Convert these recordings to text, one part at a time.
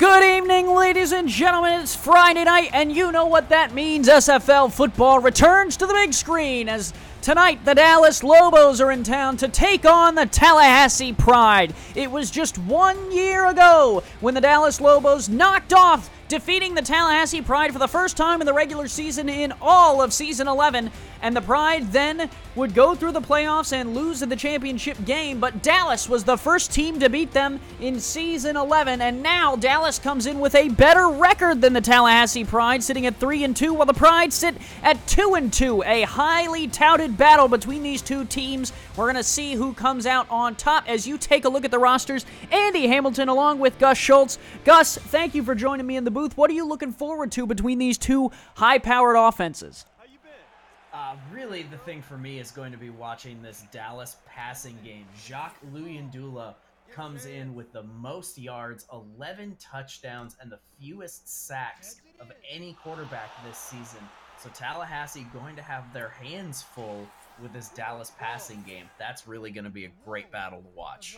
Good evening, ladies and gentlemen. It's Friday night, and you know what that means. SFL football returns to the big screen as tonight the Dallas Lobos are in town to take on the Tallahassee Pride. It was just 1 year ago when the Dallas Lobos knocked off defeating the Tallahassee Pride for the first time in the regular season in all of Season 11, and the Pride then would go through the playoffs and lose in the championship game, but Dallas was the first team to beat them in Season 11, and now Dallas comes in with a better record than the Tallahassee Pride, sitting at 3-2, while the Pride sit at 2-2, a highly touted battle between these two teams. We're going to see who comes out on top as you take a look at the rosters. Andy Hamilton along with Gus Schultz. Gus, thank you for joining me in the booth. What are you looking forward to between these two high-powered offenses? How you been? Really, the thing for me is going to be watching this Dallas passing game. Jacques Luyendula comes in with the most yards, 11 touchdowns, and the fewest sacks of any quarterback this season. So Tallahassee going to have their hands full with this Dallas passing game. That's really going to be a great battle to watch.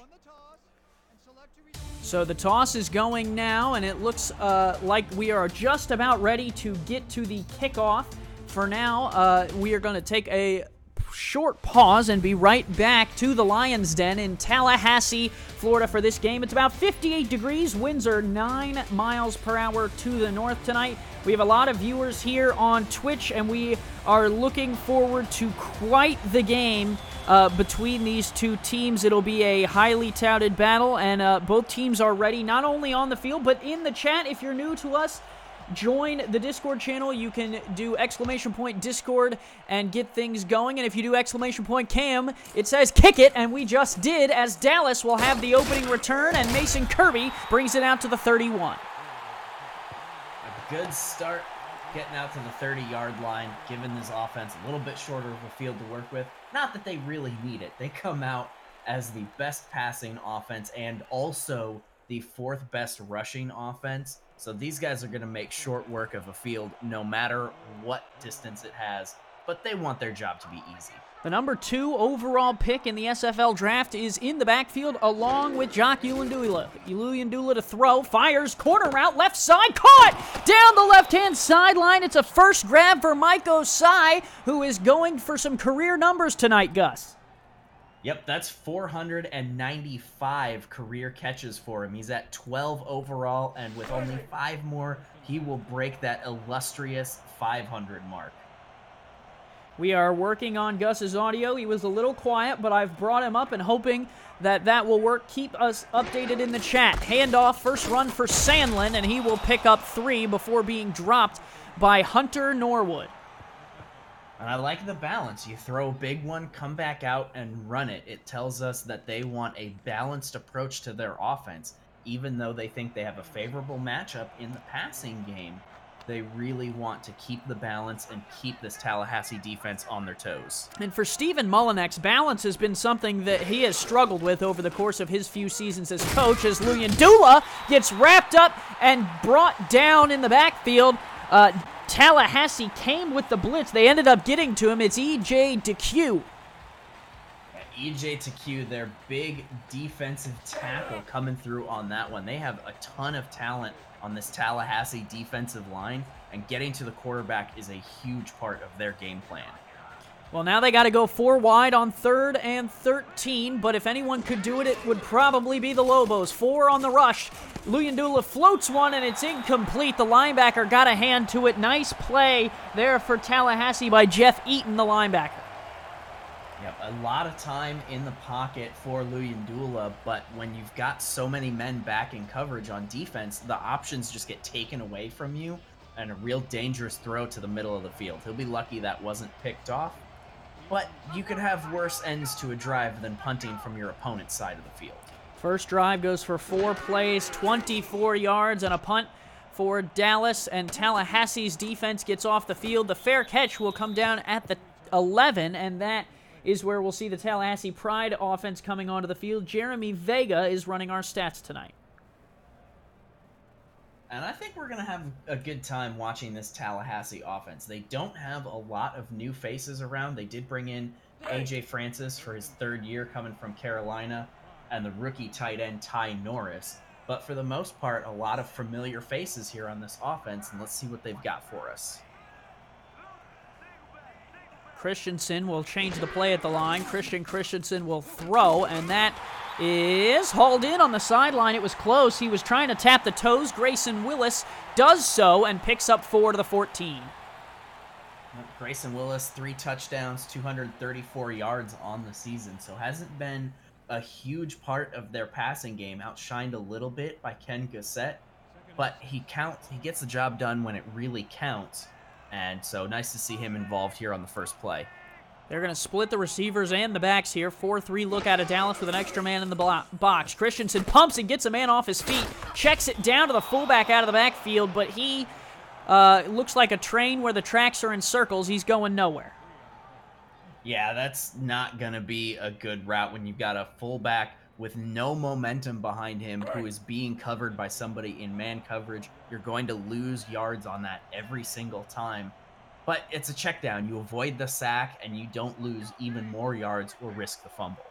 So the toss is going now, and it looks like we are just about ready to get to the kickoff. For now, we are going to take a short pause and be right back to the Lions Den in Tallahassee, Florida for this game. It's about 58 degrees. Winds are 9 miles per hour to the north tonight. We have a lot of viewers here on Twitch, and we are looking forward to quite the game between these two teams. It'll be a highly touted battle, and both teams are ready, not only on the field, but in the chat. If you're new to us, join the Discord channel. You can do !Discord and get things going. And if you do !Cam, it says kick it, and we just did, as Dallas will have the opening return, and Mason Kirby brings it out to the 31. A good start getting out to the 30-yard line, giving this offense a little bit shorter of a field to work with. Not that they really need it. They come out as the best passing offense and also the fourth best rushing offense. So these guys are going to make short work of a field no matter what distance it has, but they want their job to be easy. The number 2 overall pick in the SFL draft is in the backfield along with Jacques Luyendula. Luyendula to throw, fires, corner route, left side, caught! Down the left-hand sideline, it's a first grab for Mike Osai, who is going for some career numbers tonight, Gus. Yep, that's 495 career catches for him. He's at 12 overall, and with only 5 more, he will break that illustrious 500 mark. We are working on Gus's audio. He was a little quiet, but I've brought him up and hoping that will work. Keep us updated in the chat. Handoff, first run for Sandlin, and he will pick up 3 before being dropped by Hunter Norwood. And I like the balance. You throw a big one, come back out, and run it. It tells us that they want a balanced approach to their offense. Even though they think they have a favorable matchup in the passing game, they really want to keep the balance and keep this Tallahassee defense on their toes. And for Stephen Mullinex, balance has been something that he has struggled with over the course of his few seasons as coach, as Luyendula gets wrapped up and brought down in the backfield. Tallahassee came with the blitz. They ended up getting to him. It's E.J. DeQ. E.J. DeQ, their big defensive tackle coming through on that one. They have a ton of talent on this Tallahassee defensive line, and getting to the quarterback is a huge part of their game plan. Well, now they got to go 4 wide on 3rd and 13, but if anyone could do it, it would probably be the Lobos. 4 on the rush. Luyendula floats one, and it's incomplete. The linebacker got a hand to it. Nice play there for Tallahassee by Jeff Eaton, the linebacker. Yep, a lot of time in the pocket for Luyendula, but when you've got so many men back in coverage on defense, the options just get taken away from you, and a real dangerous throw to the middle of the field. He'll be lucky that wasn't picked off, but you could have worse ends to a drive than punting from your opponent's side of the field. First drive goes for 4 plays, 24 yards, and a punt for Dallas, and Tallahassee's defense gets off the field. The fair catch will come down at the 11, and that is where we'll see the Tallahassee Pride offense coming onto the field. Jeremy Vega is running our stats tonight. And I think we're going to have a good time watching this Tallahassee offense. They don't have a lot of new faces around. They did bring in A.J. Francis for his 3rd year coming from Carolina, and the rookie tight end Ty Norris. But for the most part, a lot of familiar faces here on this offense, and let's see what they've got for us. Christensen will change the play at the line. Christensen will throw, and that is hauled in on the sideline. It was close. He was trying to tap the toes. Grayson Willis does so and picks up 4 to the 14. Grayson Willis, 3 touchdowns, 234 yards on the season, so hasn't been a huge part of their passing game. Outshined a little bit by Ken Gossett, but he gets the job done when it really counts. And so nice to see him involved here on the first play. They're going to split the receivers and the backs here. 4-3 look out of Dallas with an extra man in the box. Christensen pumps and gets a man off his feet. Checks it down to the fullback out of the backfield, but he looks like a train where the tracks are in circles. He's going nowhere. Yeah, that's not going to be a good route when you've got a fullback with no momentum behind him who is being covered by somebody in man coverage. You're going to lose yards on that every single time. But it's a check down. You avoid the sack, and you don't lose even more yards or risk the fumble.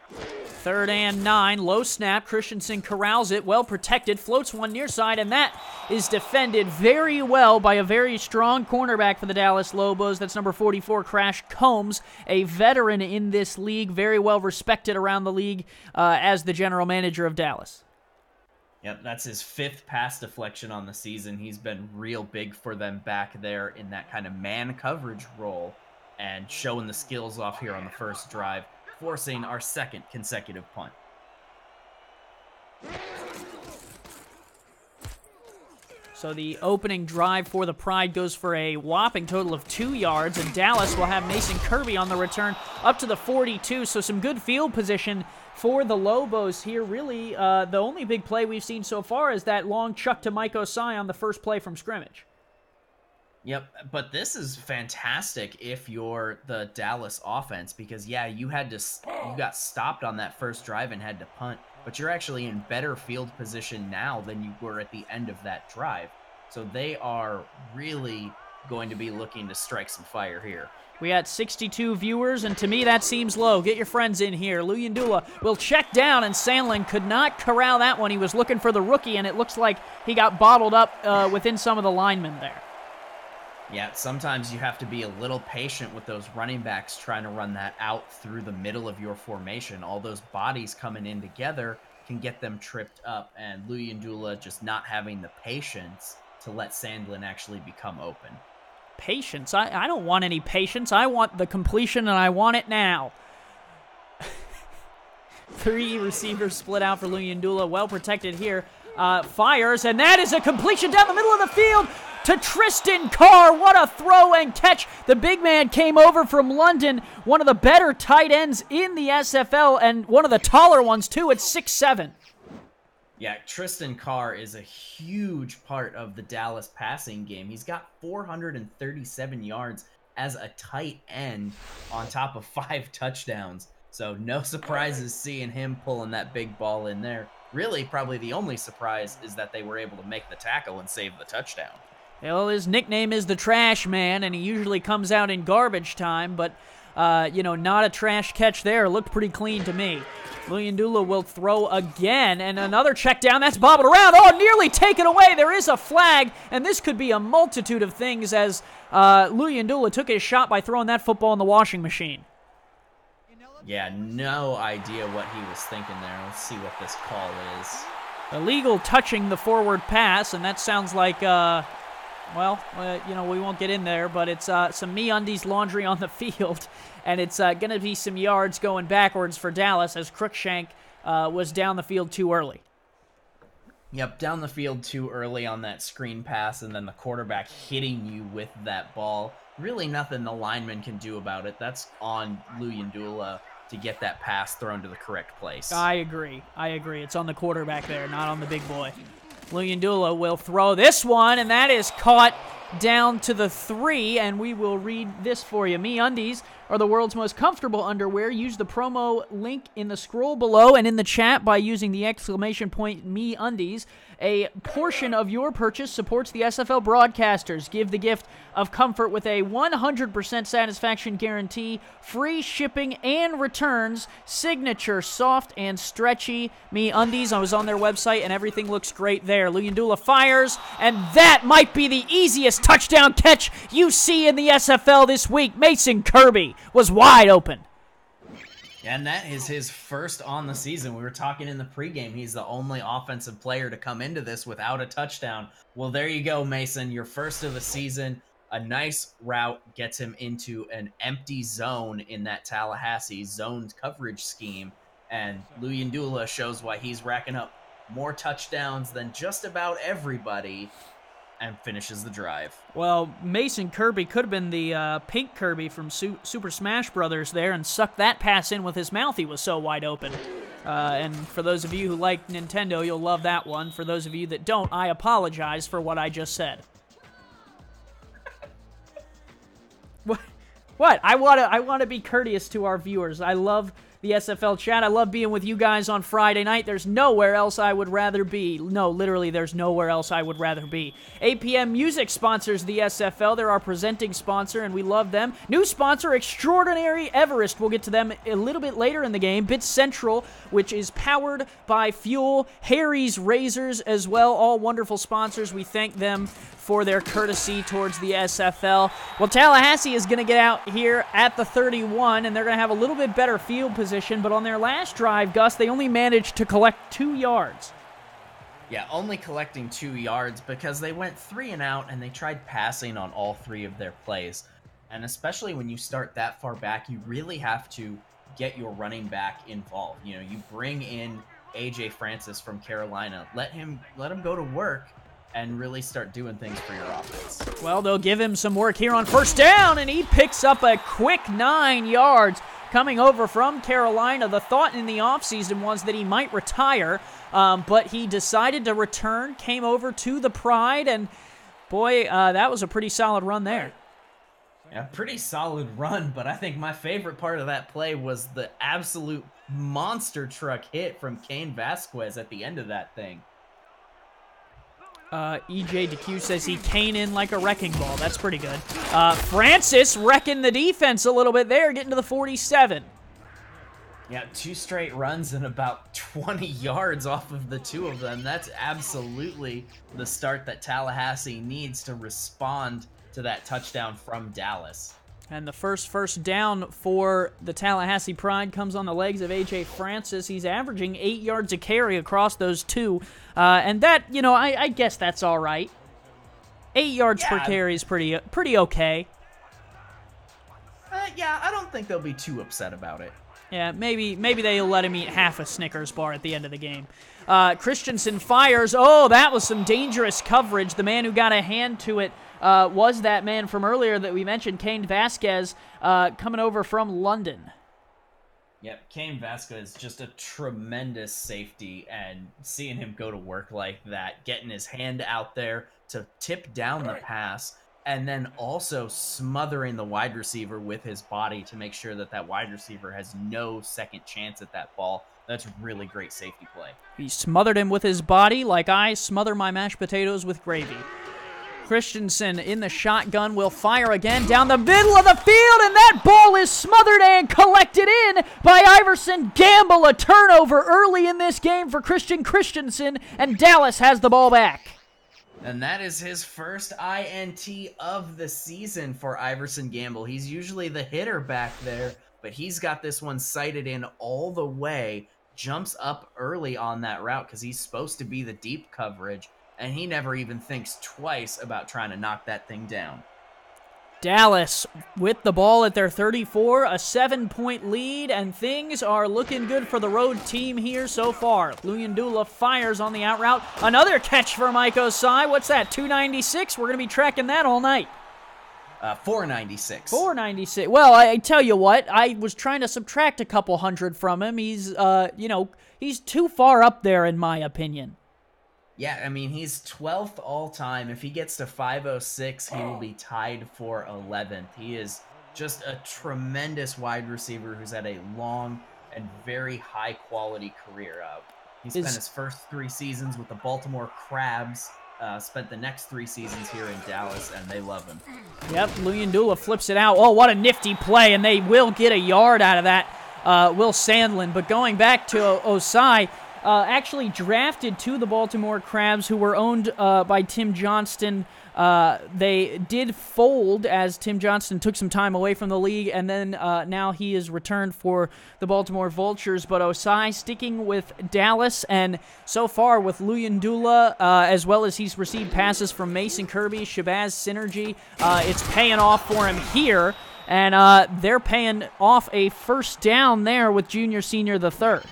3rd and 9, low snap. Christensen corrals it, well protected, floats one near side, and that is defended very well by a very strong cornerback for the Dallas Lobos. That's number 44, Crash Combs, a veteran in this league, very well respected around the league as the general manager of Dallas. Yep, that's his 5th pass deflection on the season. He's been real big for them back there in that kind of man coverage role and showing the skills off here on the first drive, forcing our 2nd consecutive punt. So the opening drive for the Pride goes for a whopping total of 2 yards, and Dallas will have Mason Kirby on the return up to the 42, so some good field position for the Lobos here. Really, the only big play we've seen so far is that long chuck to Mike Osai on the first play from scrimmage. Yep, but this is fantastic if you're the Dallas offense because, yeah, you got stopped on that first drive and had to punt, but you're actually in better field position now than you were at the end of that drive. So they are really going to be looking to strike some fire here. We had 62 viewers, and to me that seems low. Get your friends in here. Luyendula will check down, and Sandlin could not corral that one. He was looking for the rookie, and it looks like he got bottled up within some of the linemen there. Yeah, sometimes you have to be a little patient with those running backs trying to run that out through the middle of your formation. All those bodies coming in together can get them tripped up, and Luyendula just not having the patience to let Sandlin actually become open. Patience? I don't want any patience. I want the completion, and I want it now. 3 receivers split out for Luyendula. Well protected here. Fires, and that is a completion down the middle of the field to Tristan Carr. What a throw and catch. The big man came over from London, one of the better tight ends in the SFL, and one of the taller ones, too, at 6'7". Yeah, Tristan Carr is a huge part of the Dallas passing game. He's got 437 yards as a tight end on top of 5 touchdowns. So no surprises seeing him pulling that big ball in there. Really, probably the only surprise is that they were able to make the tackle and save the touchdown. Well, his nickname is the Trash Man, and he usually comes out in garbage time, but, not a trash catch there. Looked pretty clean to me. Luyendula will throw again, and another check down. That's bobbled around. Oh, nearly taken away. There is a flag, and this could be a multitude of things as Luyendula took his shot by throwing that football in the washing machine. Yeah, no idea what he was thinking there. Let's see what this call is. Illegal touching the forward pass, and that sounds like, we won't get in there, but it's some MeUndies laundry on the field, and it's going to be some yards going backwards for Dallas as Cruikshank was down the field too early. Yep, down the field too early on that screen pass, and then the quarterback hitting you with that ball. Really nothing the lineman can do about it. That's on Luyendula to get that pass thrown to the correct place. I agree. It's on the quarterback there, not on the big boy. Luyendula will throw this one, and that is caught down to the 3, and we will read this for you. MeUndies are the world's most comfortable underwear. Use the promo link in the scroll below and in the chat by using the exclamation point MeUndies. A portion of your purchase supports the SFL broadcasters. Give the gift of comfort with a 100% satisfaction guarantee, free shipping and returns, signature soft and stretchy MeUndies. I was on their website and everything looks great there. Luyendula fires, and that might be the easiest touchdown catch you see in the SFL this week. Mason Kirby was wide open. And that is his first on the season. We were talking in the pregame. He's the only offensive player to come into this without a touchdown. Well, there you go, Mason. Your first of the season. A nice route gets him into an empty zone in that Tallahassee zoned coverage scheme. And Luyendula shows why he's racking up more touchdowns than just about everybody and finishes the drive. Well, Mason Kirby could have been the pink Kirby from Super Smash Brothers there and sucked that pass in with his mouth. He was so wide open. And for those of you who like Nintendo, you'll love that one. For those of you that don't, I apologize for what I just said. What? I want to be courteous to our viewers. I love the SFL chat. I love being with you guys on Friday night. There's nowhere else I would rather be. No, literally, there's nowhere else I would rather be. APM Music sponsors the SFL. They're our presenting sponsor, and we love them. New sponsor, Extraordinary Everest. We'll get to them a little bit later in the game. Bit Central, which is powered by Fuel. Harry's Razors as well. All wonderful sponsors. We thank them for their courtesy towards the SFL. Well, Tallahassee is going to get out here at the 31, and they're going to have a little bit better field position, but on their last drive, Gus, they only managed to collect 2 yards. Yeah, only collecting 2 yards because they went 3 and out, and they tried passing on all 3 of their plays. And especially when you start that far back, you really have to get your running back involved. You know, you bring in A.J. Francis from Carolina, let him go to work, and really start doing things for your offense. Well, they'll give him some work here on first down, and he picks up a quick 9 yards coming over from Carolina. The thought in the offseason was that he might retire, but he decided to return, came over to the Pride, and boy, that was a pretty solid run there. Yeah, pretty solid run, but I think my favorite part of that play was the absolute monster truck hit from Cain Vasquez at the end of that thing. EJ DeQ says he came in like a wrecking ball. That's pretty good. Francis wrecking the defense a little bit there, getting to the 47. Yeah, 2 straight runs and about 20 yards off of the 2 of them. That's absolutely the start that Tallahassee needs to respond to that touchdown from Dallas. And the first down for the Tallahassee Pride comes on the legs of A.J. Francis. He's averaging 8 yards a carry across those 2. And that, you know, I guess that's all right. 8 yards per carry is pretty okay. Yeah, I don't think they'll be too upset about it. Yeah, maybe they'll let him eat half a Snickers bar at the end of the game. Christensen fires. Oh, that was some dangerous coverage. The man who got a hand to it was that man from earlier that we mentioned, Cain Vasquez, coming over from London. Yep, Cain Vasquez, just a tremendous safety, and seeing him go to work like that, getting his hand out there to tip down the pass, and then also smothering the wide receiver with his body to make sure that that wide receiver has no second chance at that ball. That's really great safety play. He smothered him with his body like I smother my mashed potatoes with gravy. Christensen in the shotgun will fire again down the middle of the field, and that ball is smothered and collected in by Iverson Gamble. A turnover early in this game for Christian Christensen, and Dallas has the ball back. And that is his first INT of the season for Iverson Gamble. He's usually the hitter back there, but he's got this one sighted in all the way, jumps up early on that route because he's supposed to be the deep coverage, and he never even thinks twice about trying to knock that thing down. Dallas with the ball at their 34, a 7-point lead, and things are looking good for the road team here so far. Luyendula fires on the out route. Another catch for Mike Osai. What's that, 296? We're going to be tracking that all night. 496. 496. Well, I tell you what, I was trying to subtract a couple hundred from him. He's, he's too far up there in my opinion. Yeah, I mean, he's 12th all time. If he gets to 506, he will be tied for 11th. He is just a tremendous wide receiver who's had a long and very high quality career. He spent his first 3 seasons with the Baltimore Crabs, spent the next 3 seasons here in Dallas, and they love him. Yep, Luyendula flips it out. Oh, what a nifty play, and they will get a yard out of that, Will Sandlin. But going back to Osai, actually drafted to the Baltimore Crabs, who were owned by Tim Johnston. They did fold as Tim Johnston took some time away from the league, and then now he is returned for the Baltimore Vultures. But Osai sticking with Dallas, and so far with Luyendula, as well as he's received passes from Mason Kirby, Shabazz Synergy, it's paying off for him here, and they're paying off a first down there with Junior Senior the third.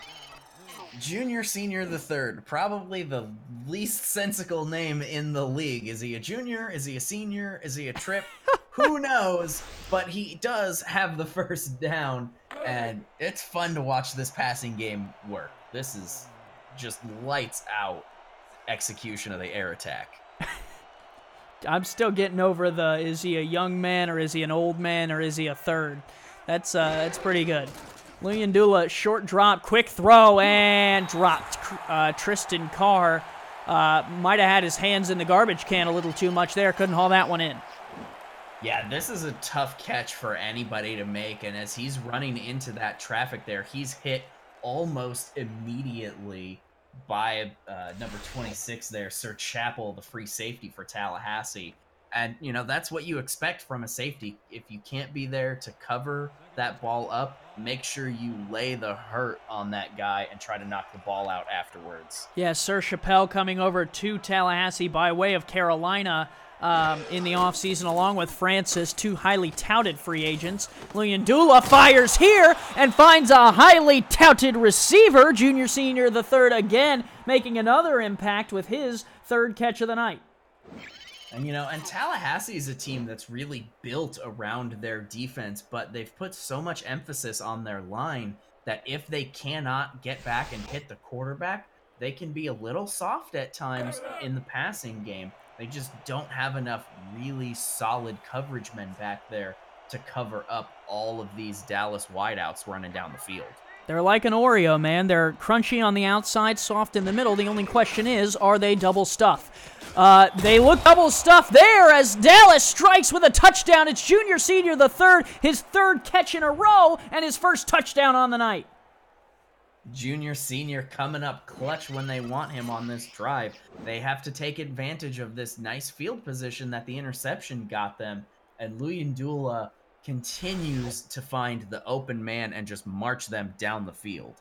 Junior Senior the third, probably the least sensical name in the league. Is he a junior? Is he a senior? Is he a trip? Who knows? But he does have the first down, and it's fun to watch this passing game work. This is just lights out execution of the air attack. I'm still getting over the, is he a young man, or is he an old man, or is he a third? That's pretty good. Luyendula, short drop, quick throw, and dropped. Tristan Carr might have had his hands in the garbage can a little too much there. Couldn't haul that one in. Yeah, this is a tough catch for anybody to make, and as he's running into that traffic there, he's hit almost immediately by number 26 there, Sir Chappell, the free safety for Tallahassee. And, you know, that's what you expect from a safety. If you can't be there to cover that ball up, make sure you lay the hurt on that guy and try to knock the ball out afterwards. Yeah, Sir Chappell coming over to Tallahassee by way of Carolina in the offseason, along with Francis, two highly touted free agents. Luyendula fires here and finds a highly touted receiver, Junior Senior the third again, making another impact with his third catch of the night. And, you know, and Tallahassee is a team that's really built around their defense, but they've put so much emphasis on their line that if they cannot get back and hit the quarterback, they can be a little soft at times in the passing game. They just don't have enough really solid coverage men back there to cover up all of these Dallas wideouts running down the field. They're like an Oreo, man. They're crunchy on the outside, soft in the middle. The only question is, are they double stuffed? They look double stuffed there as Dallas strikes with a touchdown. It's Junior Senior the third, his third catch in a row, and his first touchdown on the night. Junior Senior coming up clutch when they want him on this drive. They have to take advantage of this nice field position that the interception got them, and Luyendula continues to find the open man and just march them down the field.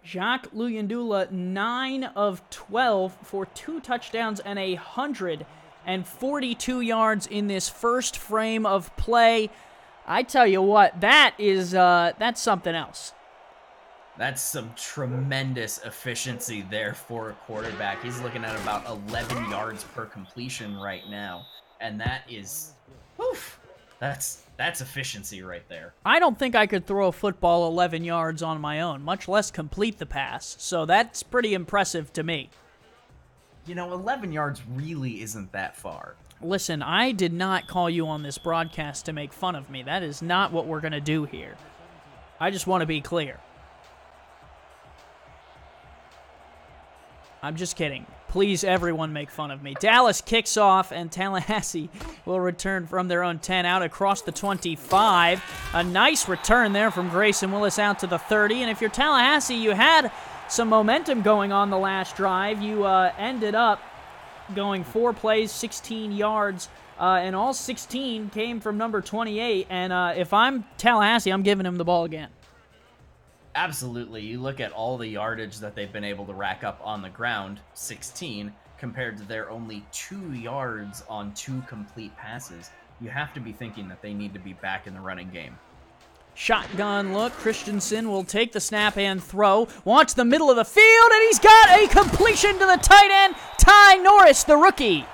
Jacques Luyendula, 9 of 12 for 2 touchdowns and 142 yards in this first frame of play. I tell you what, that's something else. That's some tremendous efficiency there for a quarterback. He's looking at about 11 yards per completion right now, and that is, oof. That's efficiency right there. I don't think I could throw a football 11 yards on my own, much less complete the pass. So that's pretty impressive to me. You know, 11 yards really isn't that far. Listen, I did not call you on this broadcast to make fun of me. That is not what we're going to do here. I just want to be clear. I'm just kidding. Please, everyone, make fun of me. Dallas kicks off, and Tallahassee will return from their own 10 out across the 25. A nice return there from Grayson Willis out to the 30. And if you're Tallahassee, you had some momentum going on the last drive. You ended up going 4 plays, 16 yards, and all 16 came from number 28. And if I'm Tallahassee, I'm giving him the ball again. Absolutely. You look at all the yardage that they've been able to rack up on the ground, 16, compared to their only 2 yards on 2 complete passes. You have to be thinking that they need to be back in the running game. Shotgun look. Christensen will take the snap and throw. Wants the middle of the field, and he's got a completion to the tight end, Ty Norris, the rookie.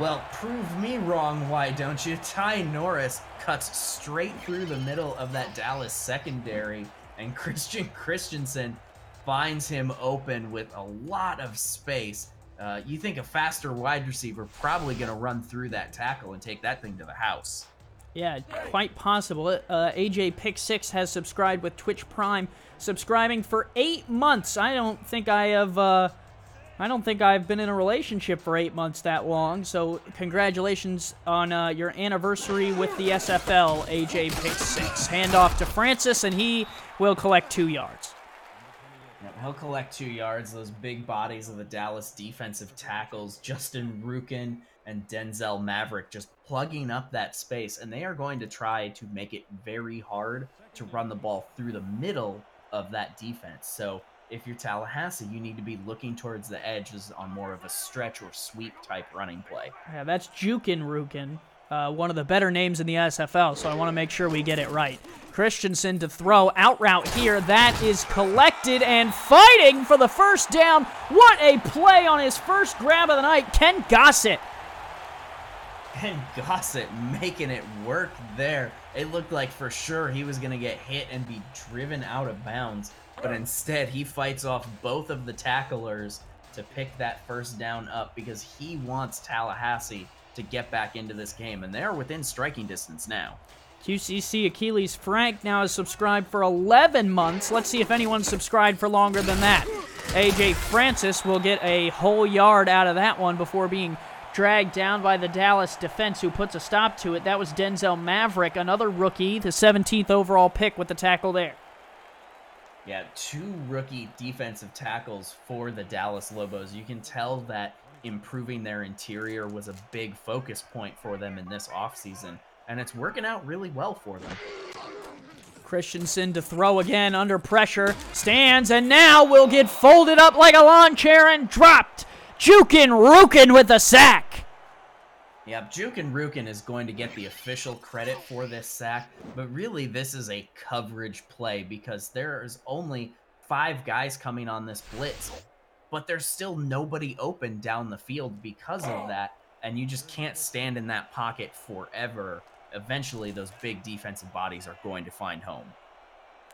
Well, prove me wrong, why don't you? Ty Norris cuts straight through the middle of that Dallas secondary, and Christensen finds him open with a lot of space. You think a faster wide receiver probably going to run through that tackle and take that thing to the house. Yeah, quite possible. AJ Pick 6 has subscribed with Twitch Prime, subscribing for 8 months. I don't think I've been in a relationship for 8 months that long. So congratulations on your anniversary with the SFL, AJ Pick 6. Hand off to Francis, and he will collect 2 yards. Yep, he'll collect 2 yards. Those big bodies of the Dallas defensive tackles, Justin Rukin and Denzel Maverick, just plugging up that space, and they are going to try to make it very hard to run the ball through the middle of that defense. So if you're Tallahassee, you need to be looking towards the edges on more of a stretch or sweep type running play. Yeah, that's Jukin Rukin, one of the better names in the SFL, so I want to make sure we get it right. Christensen to throw, out route here, that is collected and fighting for the first down. What a play on his first grab of the night, Ken Gossett. And Gossett making it work there. It looked like for sure he was going to get hit and be driven out of bounds, but instead he fights off both of the tacklers to pick that first down up because he wants Tallahassee to get back into this game, and they're within striking distance now. QCC Achilles Frank now is subscribed for 11 months. Let's see if anyone's subscribed for longer than that. AJ Francis will get a whole yard out of that one before being dragged down by the Dallas defense, who puts a stop to it. That was Denzel Maverick, another rookie, the 17th overall pick with the tackle there. Yeah, 2 rookie defensive tackles for the Dallas Lobos. You can tell that improving their interior was a big focus point for them in this offseason, and it's working out really well for them. Christensen to throw again under pressure, stands, and now will get folded up like a lawn chair and dropped. Jukin Rukin with the sack. Yep, Jukin Rukin is going to get the official credit for this sack, but really this is a coverage play because there's only 5 guys coming on this blitz, but there's still nobody open down the field because of that, and you just can't stand in that pocket forever. Eventually, those big defensive bodies are going to find home.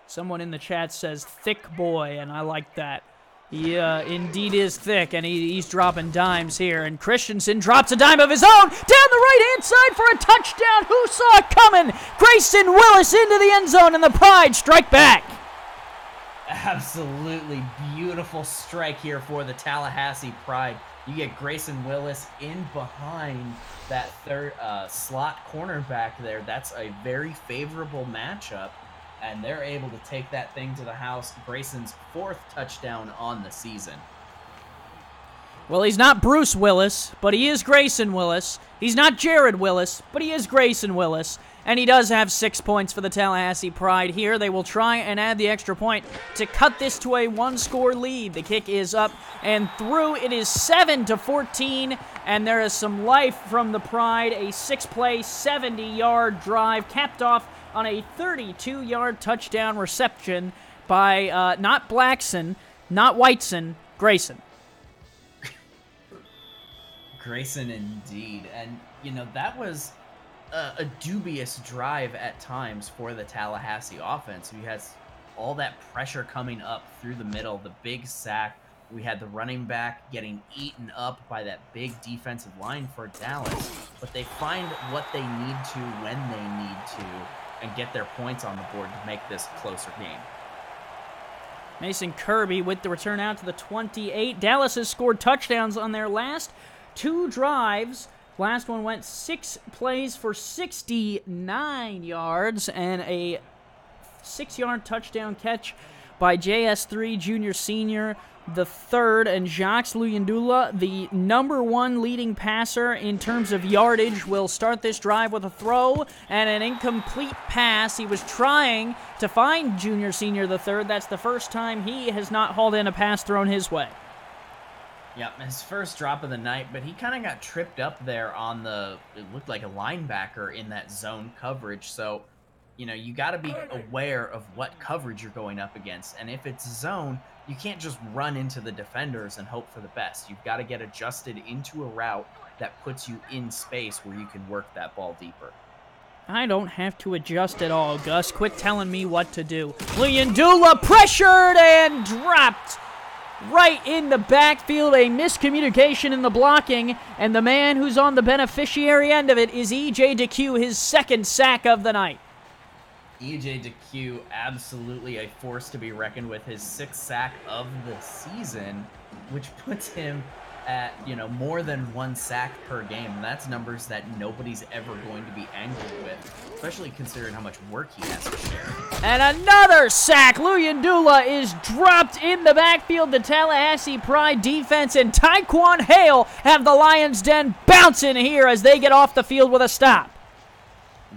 Someone in the chat says, thick boy, and I like that. He indeed is thick, and he's dropping dimes here. And Christensen drops a dime of his own down the right-hand side for a touchdown. Who saw it coming? Grayson Willis into the end zone, and the Pride strike back. Absolutely beautiful strike here for the Tallahassee Pride. You get Grayson Willis in behind that third slot cornerback there. That's a very favorable matchup, and they're able to take that thing to the house. Grayson's 4th touchdown on the season. Well, he's not Bruce Willis, but he is Grayson Willis. He's not Jared Willis, but he is Grayson Willis. And he does have 6 points for the Tallahassee Pride here. They will try and add the extra point to cut this to a 1-score lead. The kick is up and through. It is 7-14, and there is some life from the Pride. A 6-play, 70-yard drive capped off on a 32-yard touchdown reception by not Blackson, not Whiteson, Grayson. Grayson indeed. And, you know, that was a dubious drive at times for the Tallahassee offense. We had all that pressure coming up through the middle, the big sack. We had the running back getting eaten up by that big defensive line for Dallas. But they find what they need to when they need to and get their points on the board to make this a closer game. Mason Kirby with the return out to the 28. Dallas has scored touchdowns on their last 2 drives. Last one went 6 plays for 69 yards and a 6-yard touchdown catch by JS3 Junior Senior the third, and Jacques Luyandula, the number 1 leading passer in terms of yardage, will start this drive with a throw and an incomplete pass. He was trying to find Junior Senior the third. That's the first time he has not hauled in a pass thrown his way. Yep, his first drop of the night, but he kind of got tripped up there on it looked like a linebacker in that zone coverage. So, you know, you got to be aware of what coverage you're going up against. And if it's zone, you can't just run into the defenders and hope for the best. You've got to get adjusted into a route that puts you in space where you can work that ball deeper. I don't have to adjust at all, Gus. Quit telling me what to do. Luyendula pressured and dropped right in the backfield. A miscommunication in the blocking, and the man who's on the beneficiary end of it is E.J. DeQ, his second sack of the night. E.J. DeQ, absolutely a force to be reckoned with. His sixth sack of the season, which puts him at, more than one sack per game. That's numbers that nobody's ever going to be angry with, especially considering how much work he has to share. And another sack. Luyendula is dropped in the backfield. The Tallahassee Pride defense and Taekwon Hale have the Lions' Den bouncing here as they get off the field with a stop.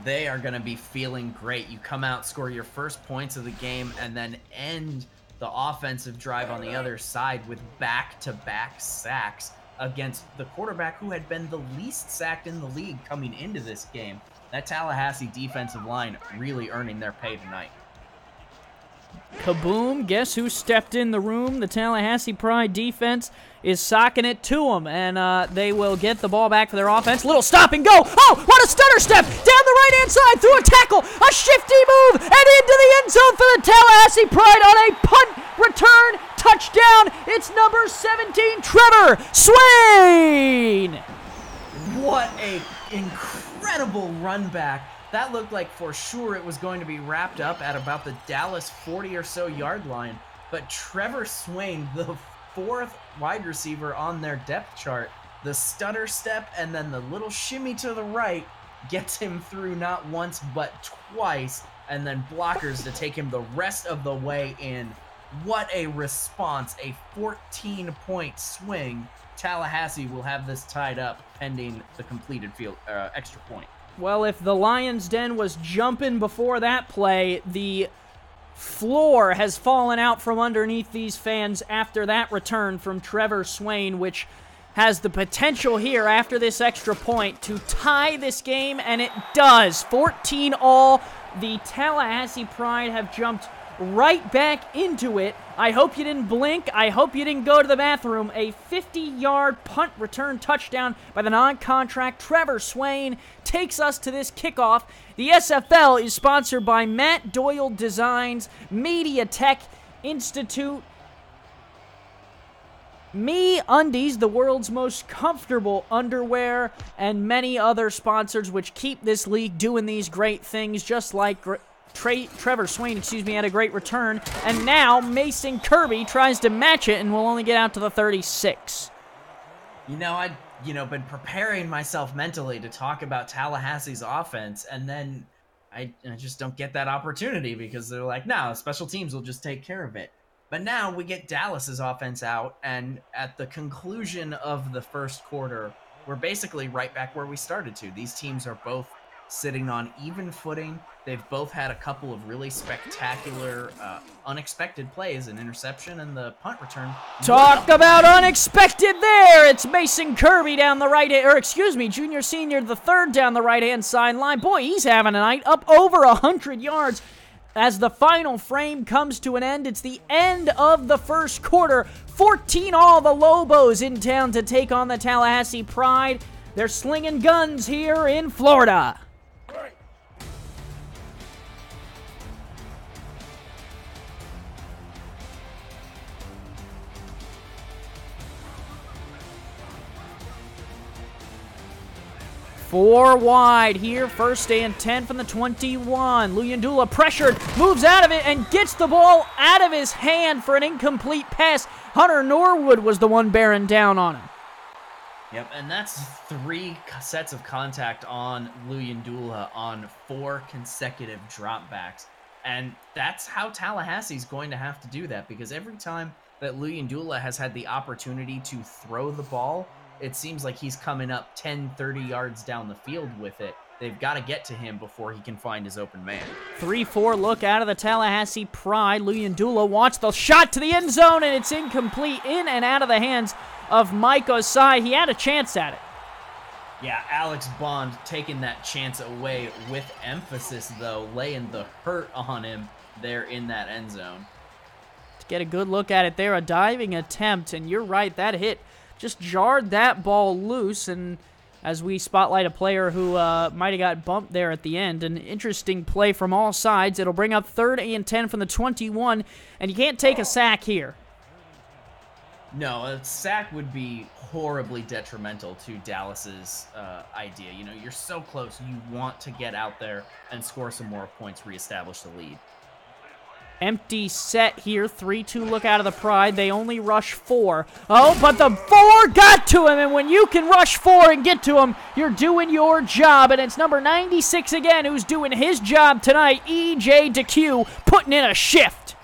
They are going to be feeling great. You come out, score your first points of the game, and then end the offensive drive on the other side with back-to-back sacks against the quarterback who had been the least sacked in the league coming into this game. That Tallahassee defensive line really earning their pay tonight. Kaboom. Guess who stepped in the room? The Tallahassee Pride defense is socking it to them, and they will get the ball back for their offense. Little stop and go. Oh, what a stutter step. Down the right-hand side, through a tackle, a shifty move, and into the end zone for the Tallahassee Pride on a punt return touchdown. It's number 17, Trevor Swain. What a incredible run back. That looked like for sure it was going to be wrapped up at about the Dallas 40 or so yard line. But Trevor Swain, the fourth wide receiver on their depth chart, the stutter step and then the little shimmy to the right gets him through not once but twice, and then blockers to take him the rest of the way in. What a response, a 14-point swing. Tallahassee will have this tied up pending the completed field extra point. Well, if the Lions' Den was jumping before that play, the floor has fallen out from underneath these fans after that return from Trevor Swain, which has the potential here after this extra point to tie this game, and it does. 14-all. The Tallahassee Pride have jumped right back into it. I hope you didn't blink. I hope you didn't go to the bathroom. A 50-yard punt return touchdown by the non-contract Trevor Swain takes us to this kickoff. The SFL is sponsored by Matt Doyle Designs, Media Tech Institute, Me Undies, the world's most comfortable underwear, and many other sponsors which keep this league doing these great things, just like Trevor Swain, had a great return, and now Mason Kirby tries to match it and will only get out to the 36. I'd been preparing myself mentally to talk about Tallahassee's offense, and then I just don't get that opportunity because they're like, no, special teams will just take care of it. But now we get Dallas's offense out, and at the conclusion of the first quarter, we're basically right back where we started to. These teams are both sitting on even footing. They've both had a couple of really spectacular, unexpected plays, an interception and the punt return. Talk about unexpected there. It's Mason Kirby down the junior senior, the third down the right-hand sideline. Boy, he's having a night, up over 100 yards. As the final frame comes to an end, it's the end of the first quarter. 14-all, the Lobos in town to take on the Tallahassee Pride. They're slinging guns here in Florida. Four wide here, first and 10 from the 21. Luyendula pressured, moves out of it, and gets the ball out of his hand for an incomplete pass. Hunter Norwood was the one bearing down on him. Yep, and that's 3 sets of contact on Luyendula on 4 consecutive dropbacks. And that's how Tallahassee's going to have to do that, because every time that Luyendula has had the opportunity to throw the ball, it seems like he's coming up 10, 30 yards down the field with it. They've got to get to him before he can find his open man. 3-4 look out of the Tallahassee Pride. Luyendula wants the shot to the end zone, and it's incomplete, in and out of the hands of Mike Osai. He had a chance at it. Yeah, Alex Bond taking that chance away with emphasis, though, laying the hurt on him there in that end zone. To get a good look at it there, a diving attempt, and you're right, that hit just jarred that ball loose, and as we spotlight a player who might have got bumped there at the end. An interesting play from all sides. It'll bring up 3rd and 10 from the 21, and you can't take a sack here. No, a sack would be horribly detrimental to Dallas's idea. You know, you're so close. You want to get out there and score some more points, reestablish the lead. Empty set here, 3-2 look out of the Pride. They only rush 4. Oh, but the 4 got to him, and when you can rush 4 and get to him, you're doing your job, and it's number 96 again who's doing his job tonight, E.J. DeQ, putting in a shift.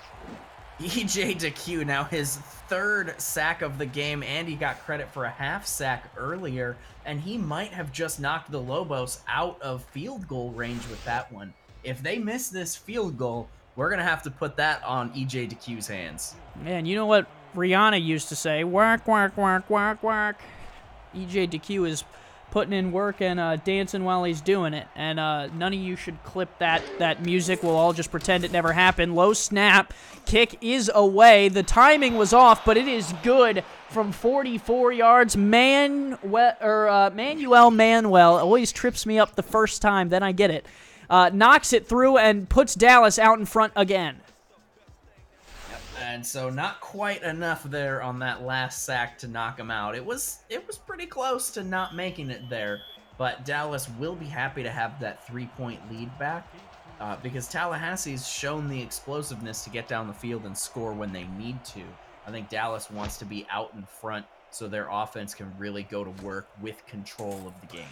E.J. DeQ, now his 3rd sack of the game, and he got credit for a half sack earlier, and he might have just knocked the Lobos out of field goal range with that one. If they miss this field goal, we're going to have to put that on E.J. DeQ's hands. Man, you know what Rihanna used to say? Work, work, work, work, work. E.J. DeQ is putting in work and dancing while he's doing it. And none of you should clip that music. We'll all just pretend it never happened. Low snap. Kick is away. The timing was off, but it is good from 44 yards. Manuel always trips me up the first time, then I get it. Knocks it through and puts Dallas out in front again. Yep. And so not quite enough there on that last sack to knock him out. It was pretty close to not making it there, but Dallas will be happy to have that 3-point lead back because Tallahassee's shown the explosiveness to get down the field and score when they need to. I think Dallas wants to be out in front so their offense can really go to work with control of the game.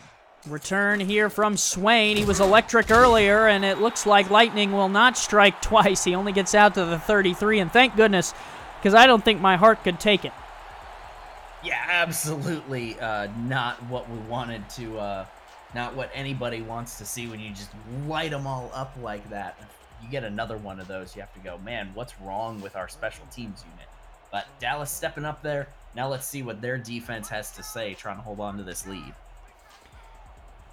Return here from Swain. He was electric earlier, and it looks like lightning will not strike twice. He only gets out to the 33, and thank goodness, because I don't think my heart could take it. Yeah, absolutely not what we wanted to, not what anybody wants to see when you just light them all up like that. If you get another one of those, you have to go, man, what's wrong with our special teams unit? But Dallas stepping up there. Now let's see what their defense has to say, trying to hold on to this lead.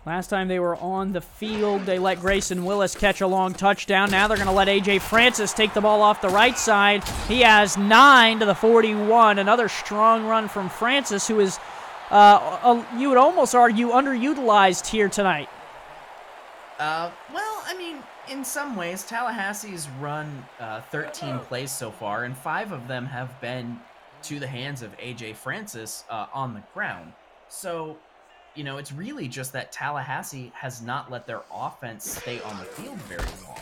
Last time they were on the field, they let Grayson Willis catch a long touchdown. Now they're going to let A.J. Francis take the ball off the right side. He has 9 to the 41. Another strong run from Francis, who is, you would almost argue, underutilized here tonight. Well, I mean, in some ways, Tallahassee's run 13 plays so far, and 5 of them have been to the hands of A.J. Francis on the ground. So, you know, it's really just that Tallahassee has not let their offense stay on the field very long.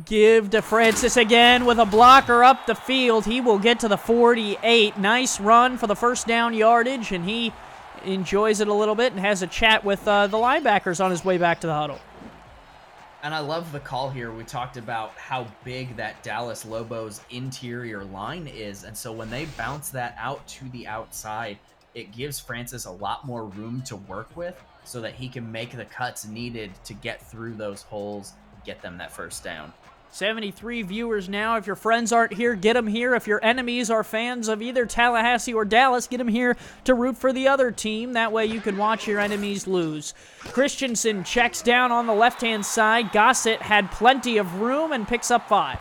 Give to Francis again with a blocker up the field. He will get to the 48. Nice run for the first down yardage, and he enjoys it a little bit and has a chat with the linebackers on his way back to the huddle. And I love the call here. We talked about how big that Dallas Lobos interior line is, and so when they bounce that out to the outside, it gives Francis a lot more room to work with so that he can make the cuts needed to get through those holes, get them that first down. 73 viewers now. If your friends aren't here, get them here. If your enemies are fans of either Tallahassee or Dallas, get them here to root for the other team. That way you can watch your enemies lose. Christensen checks down on the left-hand side. Gossett had plenty of room and picks up 5.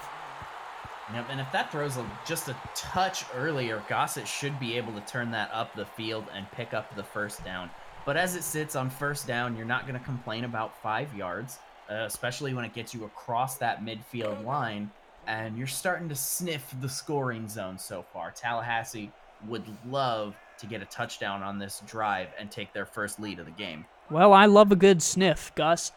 Yep, and if that throws just a touch earlier, Gossett should be able to turn that up the field and pick up the first down. But as it sits on first down, you're not going to complain about 5 yards, especially when it gets you across that midfield line, and you're starting to sniff the scoring zone so far. Tallahassee would love to get a touchdown on this drive and take their first lead of the game. Well, I love a good sniff, Gus.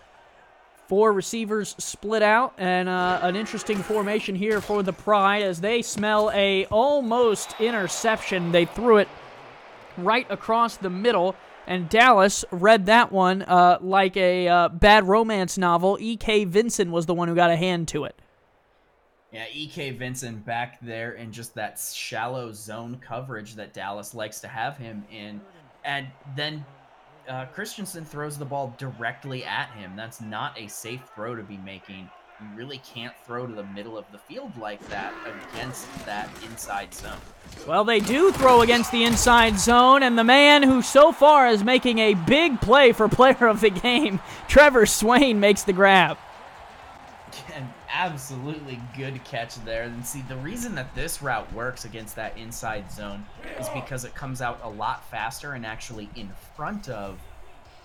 4 receivers split out, and an interesting formation here for the Pride as they smell a almost interception. They threw it right across the middle, and Dallas read that one like a bad romance novel. E.K. Vincent was the one who got a hand to it. Yeah, E.K. Vincent back there in just that shallow zone coverage that Dallas likes to have him in, and then Christensen throws the ball directly at him. That's not a safe throw to be making. You really can't throw to the middle of the field like that against that inside zone. Well, they do throw against the inside zone, and the man who so far is making a big play for player of the game, Trevor Swain, makes the grab. An absolutely good catch there. And see, the reason that this route works against that inside zone is because it comes out a lot faster and actually in front of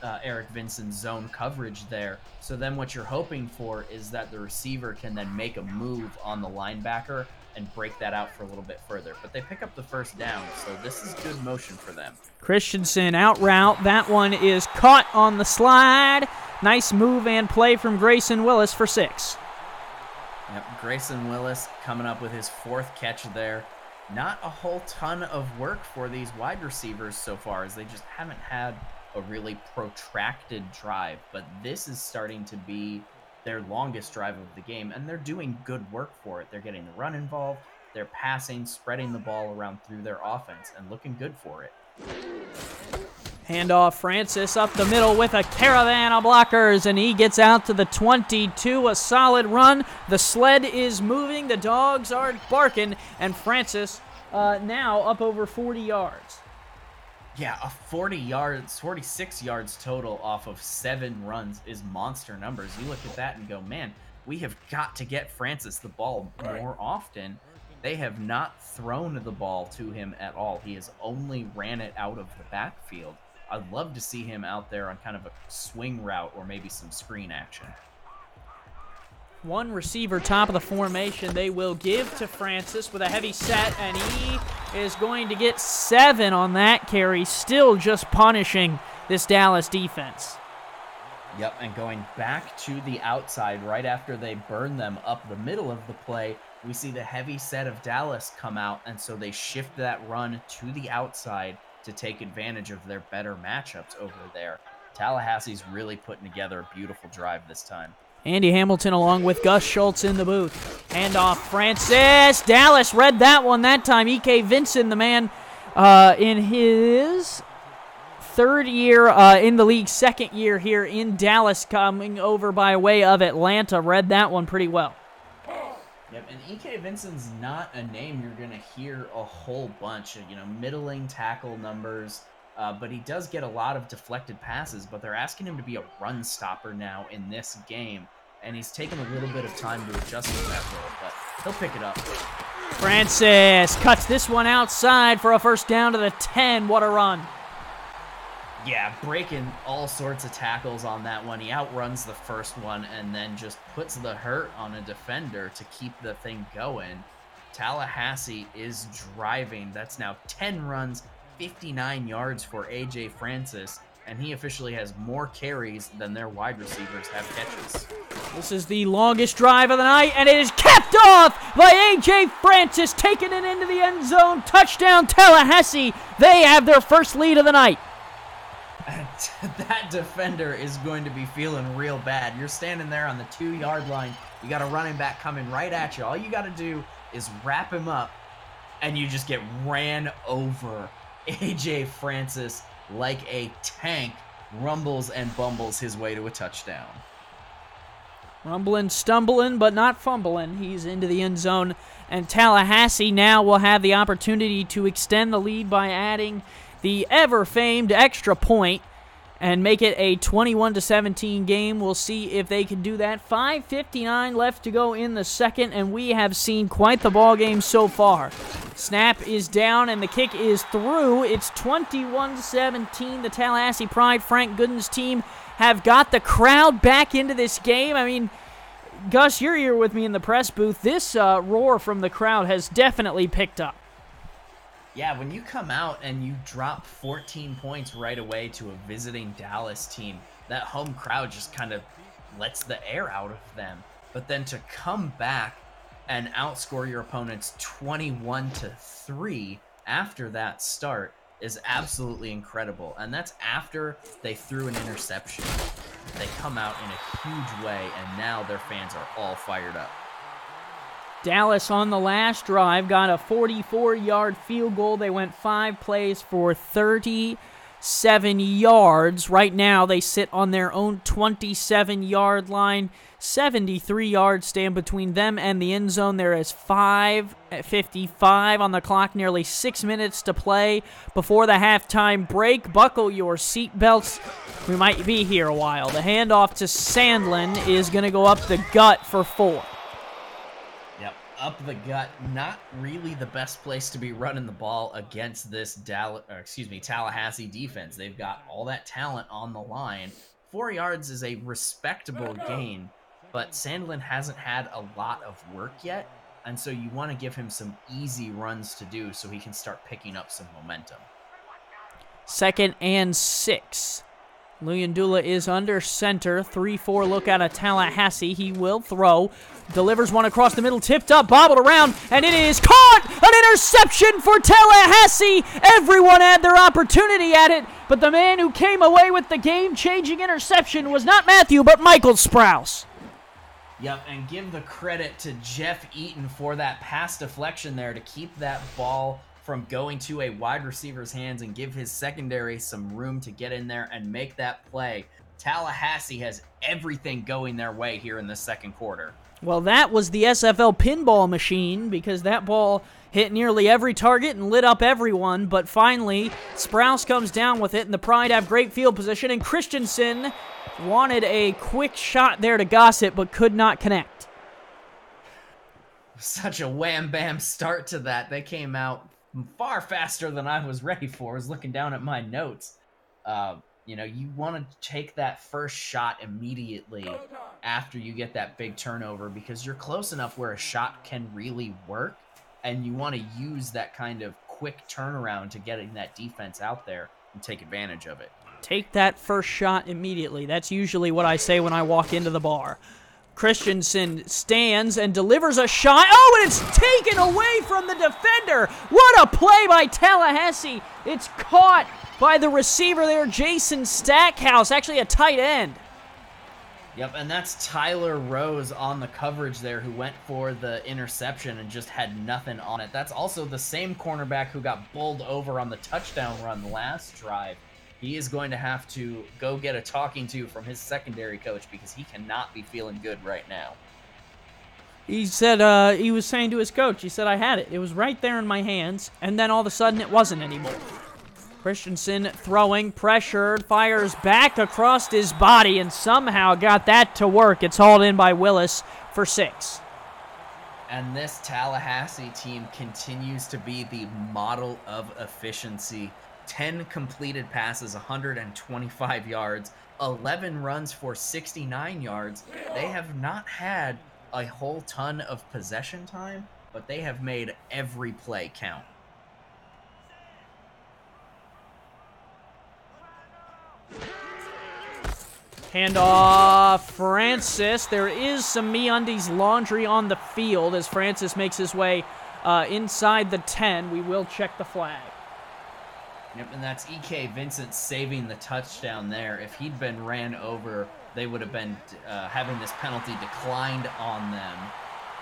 Eric Vincent's zone coverage there. So then what you're hoping for is that the receiver can then make a move on the linebacker and break that out for a little bit further. But they pick up the first down, so this is good motion for them. Christensen out route. That one is caught on the slide. Nice move and play from Grayson Willis for 6. Yep, Grayson Willis coming up with his 4th catch there. Not a whole ton of work for these wide receivers so far, as they just haven't had a really protracted drive. But this is starting to be their longest drive of the game, and they're doing good work for it. They're getting the run involved, they're passing, spreading the ball around through their offense, and looking good for it. Handoff, Francis up the middle with a caravan of blockers, and he gets out to the 22. A solid run. The sled is moving. The dogs are barking, and Francis now up over 40 yards. Yeah, 46 yards total off of 7 runs is monster numbers. You look at that and go, man, we have got to get Francis the ball more often. They have not thrown the ball to him at all. He has only ran it out of the backfield. I'd love to see him out there on kind of a swing route or maybe some screen action. One receiver top of the formation they will give to Francis with a heavy set, and he is going to get 7 on that carry, still just punishing this Dallas defense. Yep, and going back to the outside right after they burn them up the middle of the play, we see the heavy set of Dallas come out, and so they shift that run to the outside to take advantage of their better matchups over there. Tallahassee's really putting together a beautiful drive this time. Andy Hamilton along with Gus Schultz in the booth. Handoff, Francis. Dallas read that one that time. E.K. Vincent, the man in his 3rd year in the league, 2nd year here in Dallas, coming over by way of Atlanta, read that one pretty well. Yep, and E.K. Vincent's not a name you're going to hear a whole bunch of, middling tackle numbers, but he does get a lot of deflected passes, but they're asking him to be a run stopper now in this game, and he's taken a little bit of time to adjust to that role, but he'll pick it up. Francis cuts this one outside for a first down to the 10. What a run. Yeah, breaking all sorts of tackles on that one. He outruns the first one and then just puts the hurt on a defender to keep the thing going. Tallahassee is driving. That's now 10 runs, 59 yards for A.J. Francis, and he officially has more carries than their wide receivers have catches. This is the longest drive of the night, and it is capped off by A.J. Francis, taking it into the end zone. Touchdown, Tallahassee. They have their first lead of the night. That defender is going to be feeling real bad. You're standing there on the 2-yard line. You got a running back coming right at you. All you got to do is wrap him up, and you just get ran over. A.J. Francis, like a tank, rumbles and bumbles his way to a touchdown. Rumbling, stumbling, but not fumbling. He's into the end zone, and Tallahassee now will have the opportunity to extend the lead by adding the ever-famed extra point and make it a 21-17 game. We'll see if they can do that. 5:59 left to go in the second, and we have seen quite the ball game so far. Snap is down, and the kick is through. It's 21-17. The Tallahassee Pride, Frank Gooden's team, have got the crowd back into this game. I mean, Gus, you're here with me in the press booth. This roar from the crowd has definitely picked up. Yeah, when you come out and you drop 14 points right away to a visiting Dallas team, that home crowd just kind of lets the air out of them. But then to come back and outscore your opponents 21-3 after that start is absolutely incredible. And that's after they threw an interception. They come out in a huge way, and now their fans are all fired up. Dallas on the last drive got a 44-yard field goal. They went 5 plays for 37 yards. Right now, they sit on their own 27-yard line. 73 yards stand between them and the end zone. There is 5:55 on the clock, nearly 6 minutes to play before the halftime break. Buckle your seatbelts. We might be here a while. The handoff to Sandlin is going to go up the gut for 4. up the gut. Not really the best place to be running the ball against this Tallahassee defense. They've got all that talent on the line. 4 yards is a respectable gain, but Sandlin hasn't had a lot of work yet, and so you want to give him some easy runs to do so he can start picking up some momentum. 2nd and 6. Luyendula is under center. 3-4 look out of Tallahassee. He will throw. Delivers one across the middle. Tipped up, bobbled around, and it is caught! An interception for Tallahassee! Everyone had their opportunity at it, but the man who came away with the game-changing interception was not Matthew, but Michael Sprouse. Yep, and give the credit to Jeff Eaton for that pass deflection there to keep that ball from going to a wide receiver's hands and give his secondary some room to get in there and make that play. Tallahassee has everything going their way here in the second quarter. Well, that was the SFL pinball machine because that ball hit nearly every target and lit up everyone, but finally Sprouse comes down with it, and the Pride have great field position, and Christensen wanted a quick shot there to Gossett but could not connect. Such a wham-bam start to that. They came out far faster than I was ready for. I was looking down at my notes. You want to take that first shot immediately after you get that big turnover because you're close enough where a shot can really work, and you want to use that kind of quick turnaround to getting that defense out there and take advantage of it. Take that first shot immediately. That's usually what I say when I walk into the bar. Christensen stands and delivers a shot. Oh, and it's taken away from the defender. What a play by Tallahassee. It's caught by the receiver there, Jason Stackhouse, actually a tight end. Yep, and that's Tyler Rose on the coverage there who went for the interception and just had nothing on it. That's also the same cornerback who got bowled over on the touchdown run last drive. He is going to have to go get a talking to from his secondary coach because he cannot be feeling good right now. He said, he was saying to his coach, he said, I had it. It was right there in my hands, and then all of a sudden it wasn't anymore. Christensen throwing, pressured, fires back across his body, and somehow got that to work. It's hauled in by Willis for 6. And this Tallahassee team continues to be the model of efficiency. 10 completed passes, 125 yards, 11 runs for 69 yards. They have not had a whole ton of possession time, but they have made every play count. Handoff, Francis. There is some MeUndies laundry on the field as Francis makes his way inside the 10. We will check the flag. Yep, and that's E.K. Vincent saving the touchdown there. If he'd been ran over, they would have been having this penalty declined on them,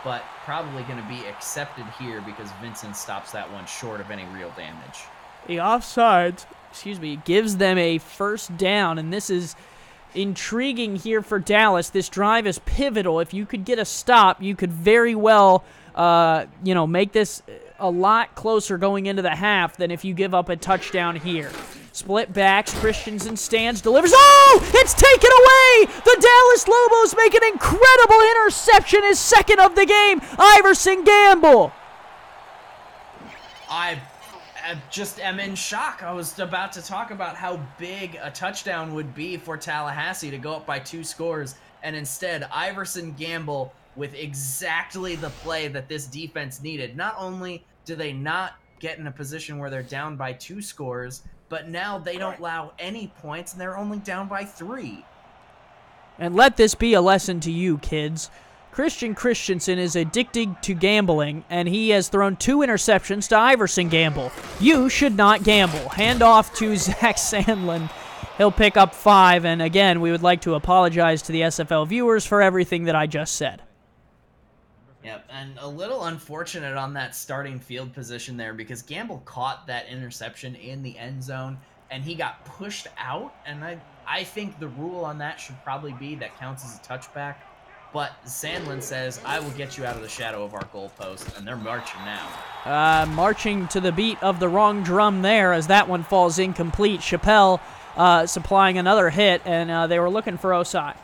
but probably going to be accepted here because Vincent stops that one short of any real damage. The offside, gives them a first down, and this is intriguing here for Dallas. This drive is pivotal. If you could get a stop, you could very well, make this a lot closer going into the half than if you give up a touchdown here. Split backs, Christensen stands, delivers. Oh! It's taken away! The Dallas Lobos make an incredible interception, his second of the game. Iverson Gamble. I just am in shock. I was about to talk about how big a touchdown would be for Tallahassee to go up by 2 scores, and instead, Iverson Gamble with exactly the play that this defense needed. Not only do they not get in a position where they're down by 2 scores, but now they don't allow any points, and they're only down by 3. And let this be a lesson to you, kids. Christian Christensen is addicted to gambling, and he has thrown 2 interceptions to Iverson Gamble. You should not gamble. Hand off to Zach Sandlin. He'll pick up 5, and again, we would like to apologize to the SFL viewers for everything that I just said. Yep, and a little unfortunate on that starting field position there because Gamble caught that interception in the end zone, and he got pushed out, and I think the rule on that should probably be that counts as a touchback. But Sandlin says, I will get you out of the shadow of our goalpost, and they're marching now. Marching to the beat of the wrong drum there as that one falls incomplete. Chappelle supplying another hit, and they were looking for Osai.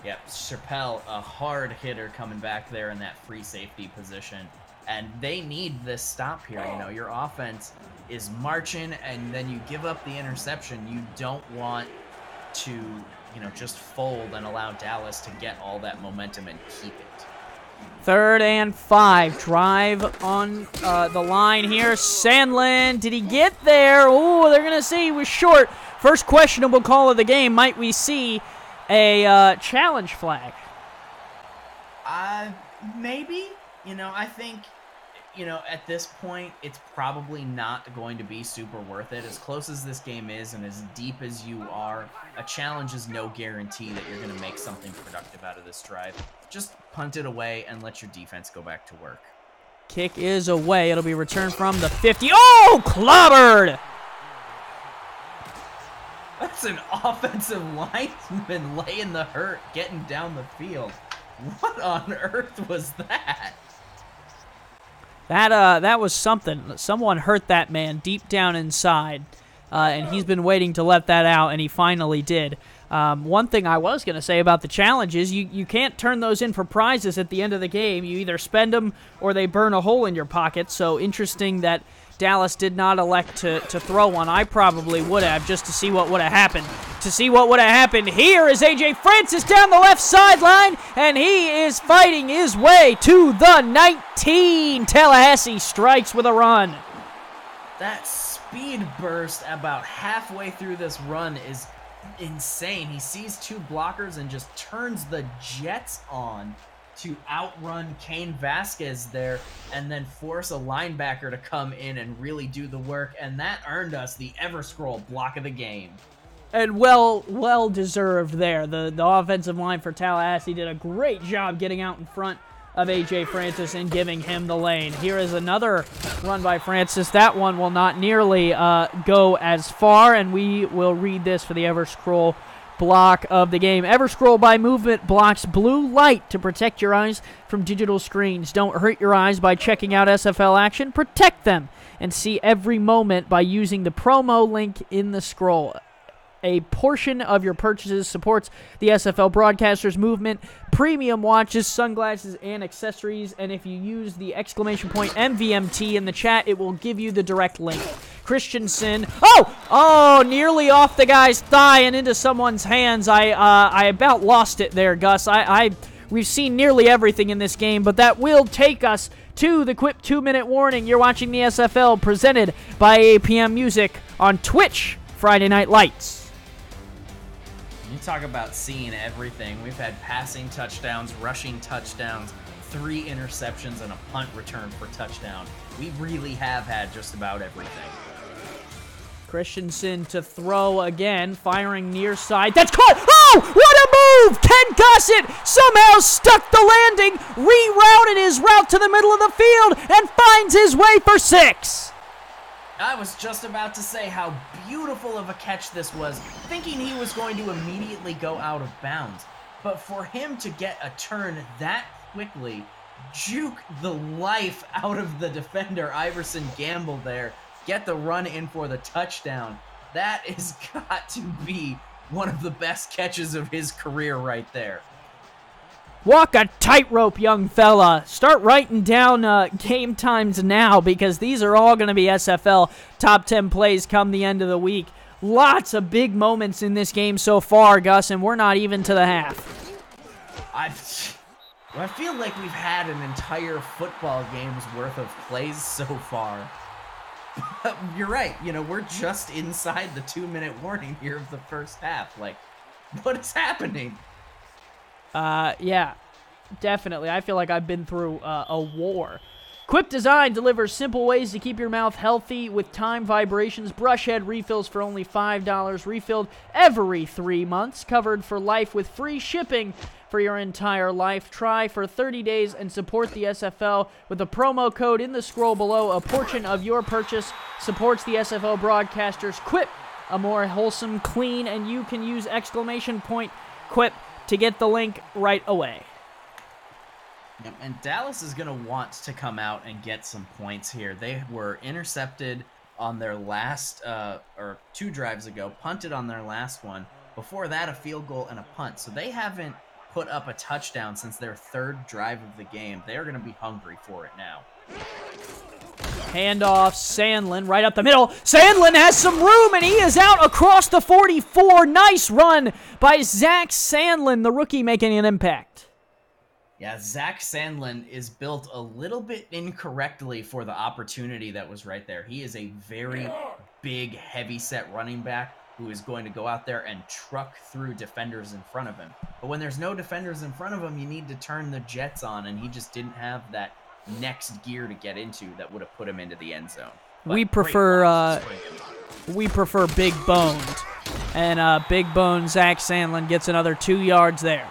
Yep, Chappelle, a hard hitter coming back there in that free safety position. And they need this stop here. You know, your offense is marching, and then you give up the interception. You don't want to, you know, just fold and allow Dallas to get all that momentum and keep it. 3rd and 5. Drive on the line here. Sandlin, did he get there? Oh, they're going to say he was short. First questionable call of the game. Might we see a challenge flag? Maybe. You know, I think, you know, at this point, it's probably not going to be super worth it. As close as this game is and as deep as you are, a challenge is no guarantee that you're going to make something productive out of this drive. Just punt it away and let your defense go back to work. Kick is away. It'll be returned from the 50. Oh, clobbered! That's an offensive lineman laying the hurt, getting down the field. What on earth was that? That was something. Someone hurt that man deep down inside, and he's been waiting to let that out, and he finally did. One thing I was going to say about the challenge is you can't turn those in for prizes at the end of the game. You either spend them or they burn a hole in your pocket. So interesting that Dallas did not elect to throw one. I probably would have, just to see what would have happened. To see what would have happened, here is A.J. Francis down the left sideline, and he is fighting his way to the 19. Tallahassee strikes with a run. That speed burst about halfway through this run is insane. He sees 2 blockers and just turns the jets on to outrun Kane Vasquez there and then force a linebacker to come in and really do the work, and that earned us the Everscroll block of the game. And well deserved there. The offensive line for Tallahassee did a great job getting out in front of A.J. Francis and giving him the lane. Here is another run by Francis. That one will not nearly go as far, and we will read this for the Everscroll block of the game. Everscroll by Movement blocks blue light to protect your eyes from digital screens. Don't hurt your eyes by checking out SFL action. Protect them and see every moment by using the promo link in the scroll. A portion of your purchases supports the SFL Broadcasters Movement, premium watches, sunglasses, and accessories. And if you use the exclamation point MVMT in the chat, it will give you the direct link. Christensen, oh, nearly off the guy's thigh and into someone's hands. I about lost it there, Gus. We've seen nearly everything in this game, but that will take us to the quick 2-minute warning. You're watching the SFL presented by APM Music on Twitch, Friday Night Lights. You talk about seeing everything. We've had passing touchdowns, rushing touchdowns, 3 interceptions, and a punt return for touchdown. We really have had just about everything. Christensen to throw again, firing near side. That's caught! Oh, what a move! Ken Gossett somehow stuck the landing, rerouted his route to the middle of the field, and finds his way for 6. I was just about to say how beautiful of a catch this was, thinking he was going to immediately go out of bounds. But for him to get a turn that quickly, juke the life out of the defender, Iverson Gamble there, get the run in for the touchdown, that has got to be one of the best catches of his career right there. Walk a tightrope, young fella. Start writing down game times now, because these are all going to be SFL top 10 plays come the end of the week. Lots of big moments in this game so far, Gus, and we're not even to the half. I feel like we've had an entire football game's worth of plays so far. But you're right. You know, we're just inside the 2-minute warning here of the first half. Like, what is happening? Yeah, definitely. I feel like I've been through a war. Quip Design delivers simple ways to keep your mouth healthy with time vibrations. Brush head refills for only $5, refilled every 3 months, covered for life with free shipping for your entire life. Try for 30 days and support the SFL with a promo code in the scroll below. A portion of your purchase supports the SFL broadcasters. Quip, a more wholesome, clean, and you can use exclamation point Quip to get the link right away. Yep, and Dallas is going to want to come out and get some points here. They were intercepted on their last, or 2 drives ago, punted on their last one. Before that, a field goal and a punt. So they haven't put up a touchdown since their third drive of the game. They're going to be hungry for it now. Handoff, Sandlin right up the middle. Sandlin has some room, and he is out across the 44. Nice run by Zach Sandlin, the rookie, making an impact. Yeah, Zach Sandlin is built a little bit incorrectly for the opportunity that was right there. He is a very big, heavy-set running back who is going to go out there and truck through defenders in front of him. But when there's no defenders in front of him, you need to turn the jets on, and he just didn't have that next gear to get into that would have put him into the end zone. But we prefer big boned, and big bone Zach Sandlin gets another 2 yards there.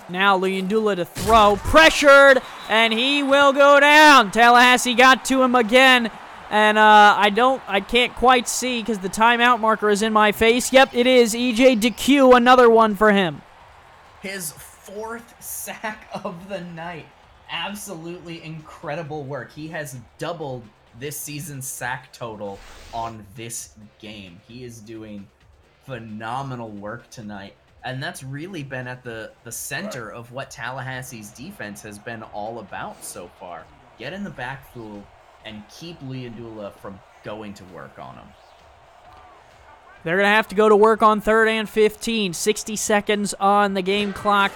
Now Luyendula to throw, pressured, and he will go down. Tallahassee got to him again, and I can't quite see because the timeout marker is in my face. Yep, it is EJ DeQ, another one for him. His 4th sack of the night. Absolutely incredible work. He has doubled this season's sack total on this game. He is doing phenomenal work tonight. And that's really been at the center of what Tallahassee's defense has been all about so far. Get in the backfield and keep Luyendula from going to work on him. They're going to have to go to work on 3rd and 15. 60 seconds on the game clock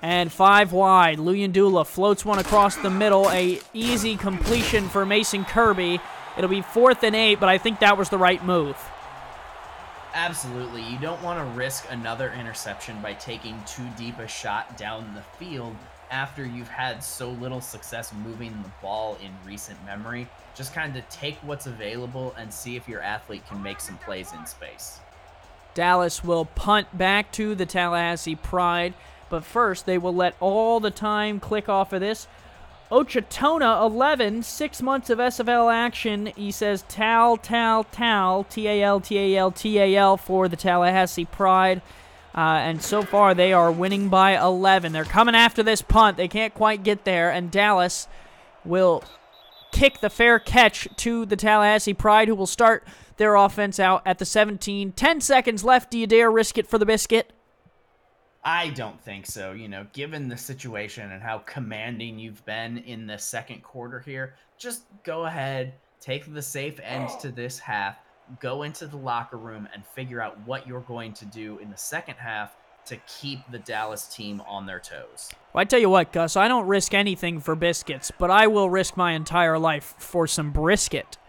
and 5 wide. Luyendula floats one across the middle. A easy completion for Mason Kirby. It'll be 4th and 8, but I think that was the right move. Absolutely. You don't want to risk another interception by taking too deep a shot down the field after you've had so little success moving the ball in recent memory. Just kind of take what's available and see if your athlete can make some plays in space. Dallas will punt back to the Tallahassee Pride, but first they will let all the time click off of this. Ochatona, 11, 6 months of SFL action. He says Tal, T-A-L for the Tallahassee Pride. And so far they are winning by 11. They're coming after this punt. They can't quite get there, and Dallas will kick the fair catch to the Tallahassee Pride, who will start their offense out at the 17. 10 seconds left. Do you dare risk it for the biscuit? I don't think so. You know, given the situation and how commanding you've been in the second quarter here, just go ahead, take the safe end to this half, go into the locker room and figure out what you're going to do in the second half to keep the Dallas team on their toes. Well, I tell you what, Gus, I don't risk anything for biscuits, but I will risk my entire life for some brisket.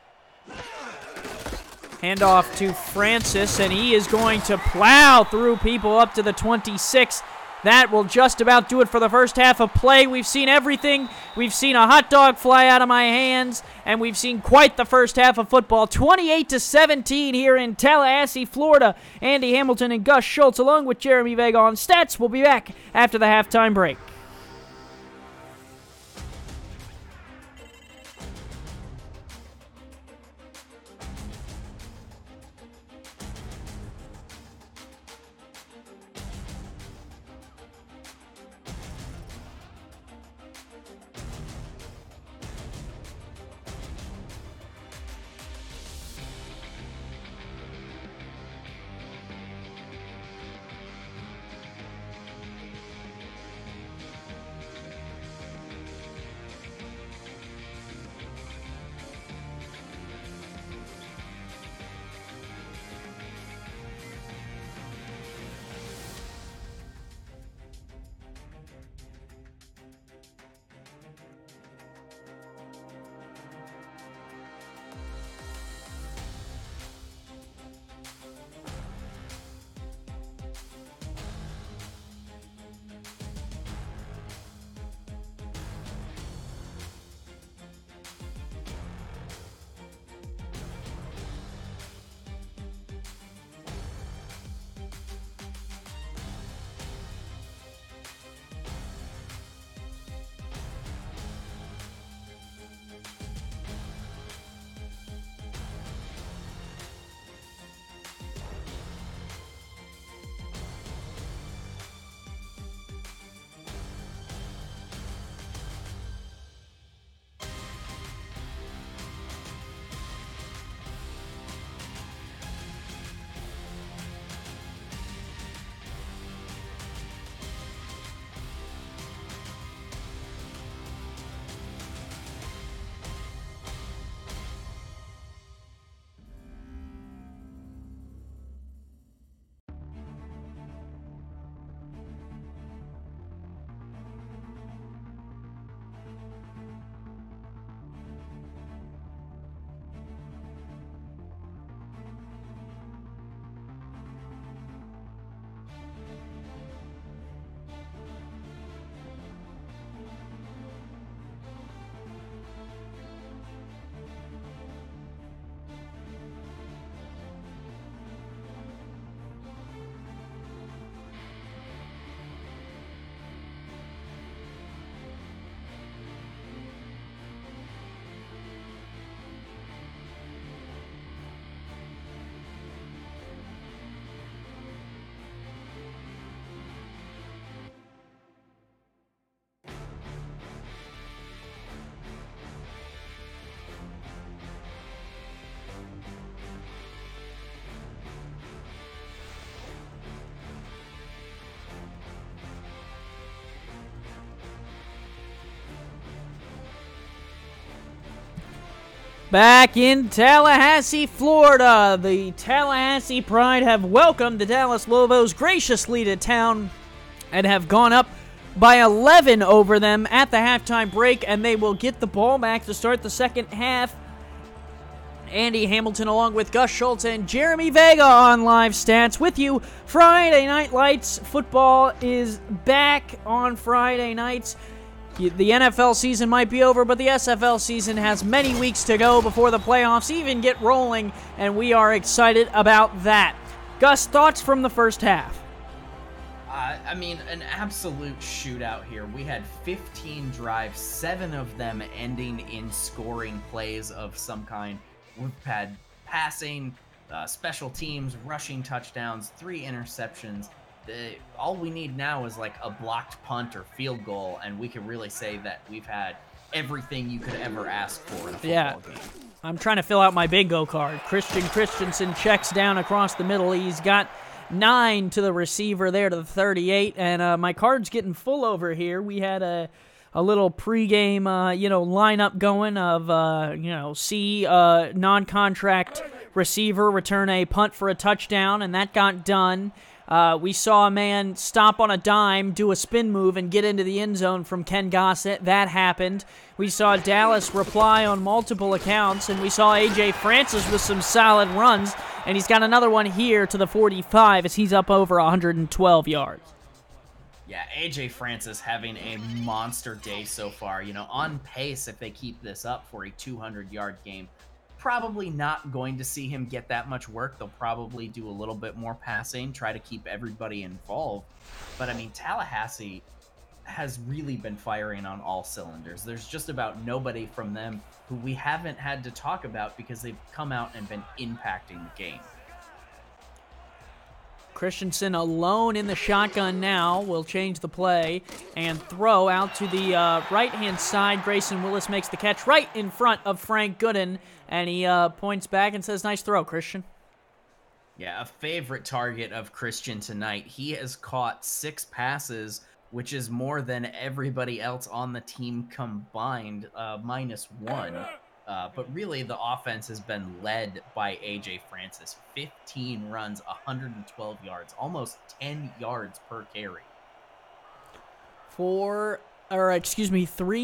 Handoff to Francis, and he is going to plow through people up to the 26. That will just about do it for the first half of play. We've seen everything. We've seen a hot dog fly out of my hands, and we've seen quite the first half of football. 28-17 here in Tallahassee, Florida. Andy Hamilton and Gus Schultz, along with Jeremy Vega on stats. We'll be back after the halftime break. Back in Tallahassee, Florida, the Tallahassee Pride have welcomed the Dallas Lobos graciously to town and have gone up by 11 over them at the halftime break, and they will get the ball back to start the second half. Andy Hamilton along with Gus Schultz and Jeremy Vega on Live Stats with you. Friday Night Lights football is back on Friday nights. The NFL season might be over, but the SFL season has many weeks to go before the playoffs even get rolling, and we are excited about that. Gus, thoughts from the first half? I mean, an absolute shootout here. We had 15 drives, 7 of them ending in scoring plays of some kind. We've had passing, special teams, rushing touchdowns, 3 interceptions. All we need now is like a blocked punt or field goal, and we can really say that we've had everything you could ever ask for in a football game. I'm trying to fill out my bingo card. Christian Christensen checks down across the middle. He's got 9 to the receiver there to the 38, and my card's getting full over here. We had a little pregame, lineup going of, see non-contract receiver return a punt for a touchdown, and that got done. We saw a man stop on a dime, do a spin move, and get into the end zone from Ken Gossett. That happened. We saw Dallas reply on multiple accounts, and we saw A.J. Francis with some solid runs, and he's got another one here to the 45 as he's up over 112 yards. Yeah, A.J. Francis having a monster day so far. On pace if they keep this up for a 200-yard game. Probably not going to see him get that much work. They'll probably do a little bit more passing, try to keep everybody involved. But, I mean, Tallahassee has really been firing on all cylinders. There's just about nobody from them who we haven't had to talk about because they've come out and been impacting the game. Christensen alone in the shotgun now will change the play and throw out to the right-hand side. Grayson Willis makes the catch right in front of Frank Gooden, and he points back and says, nice throw, Christian. Yeah, a favorite target of Christian tonight. He has caught 6 passes, which is more than everybody else on the team combined, minus 1. But really, the offense has been led by A.J. Francis. 15 runs, 112 yards, almost 10 yards per carry. 3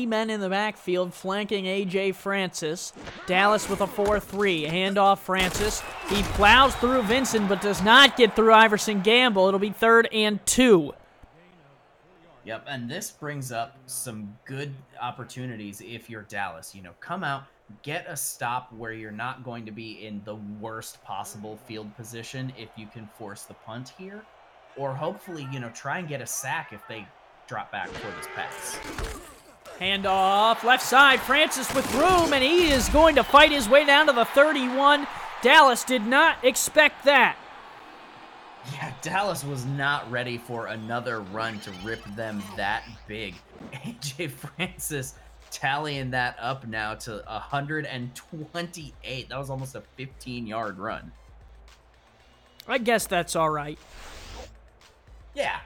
men in the backfield flanking A.J. Francis. Dallas with a 4-3. Handoff Francis. He plows through Vincent, but does not get through Iverson Gamble. It'll be 3rd and 2. Yep, and this brings up some good opportunities if you're Dallas. Come out, get a stop where you're not going to be in the worst possible field position if you can force the punt here. Or hopefully, try and get a sack if they drop back for this pass. Handoff, left side, Francis with room, and he is going to fight his way down to the 31. Dallas did not expect that. Yeah, Dallas was not ready for another run to rip them that big. A.J. Francis tallying that up now to 128. That was almost a 15-yard run. I guess that's all right. Yeah,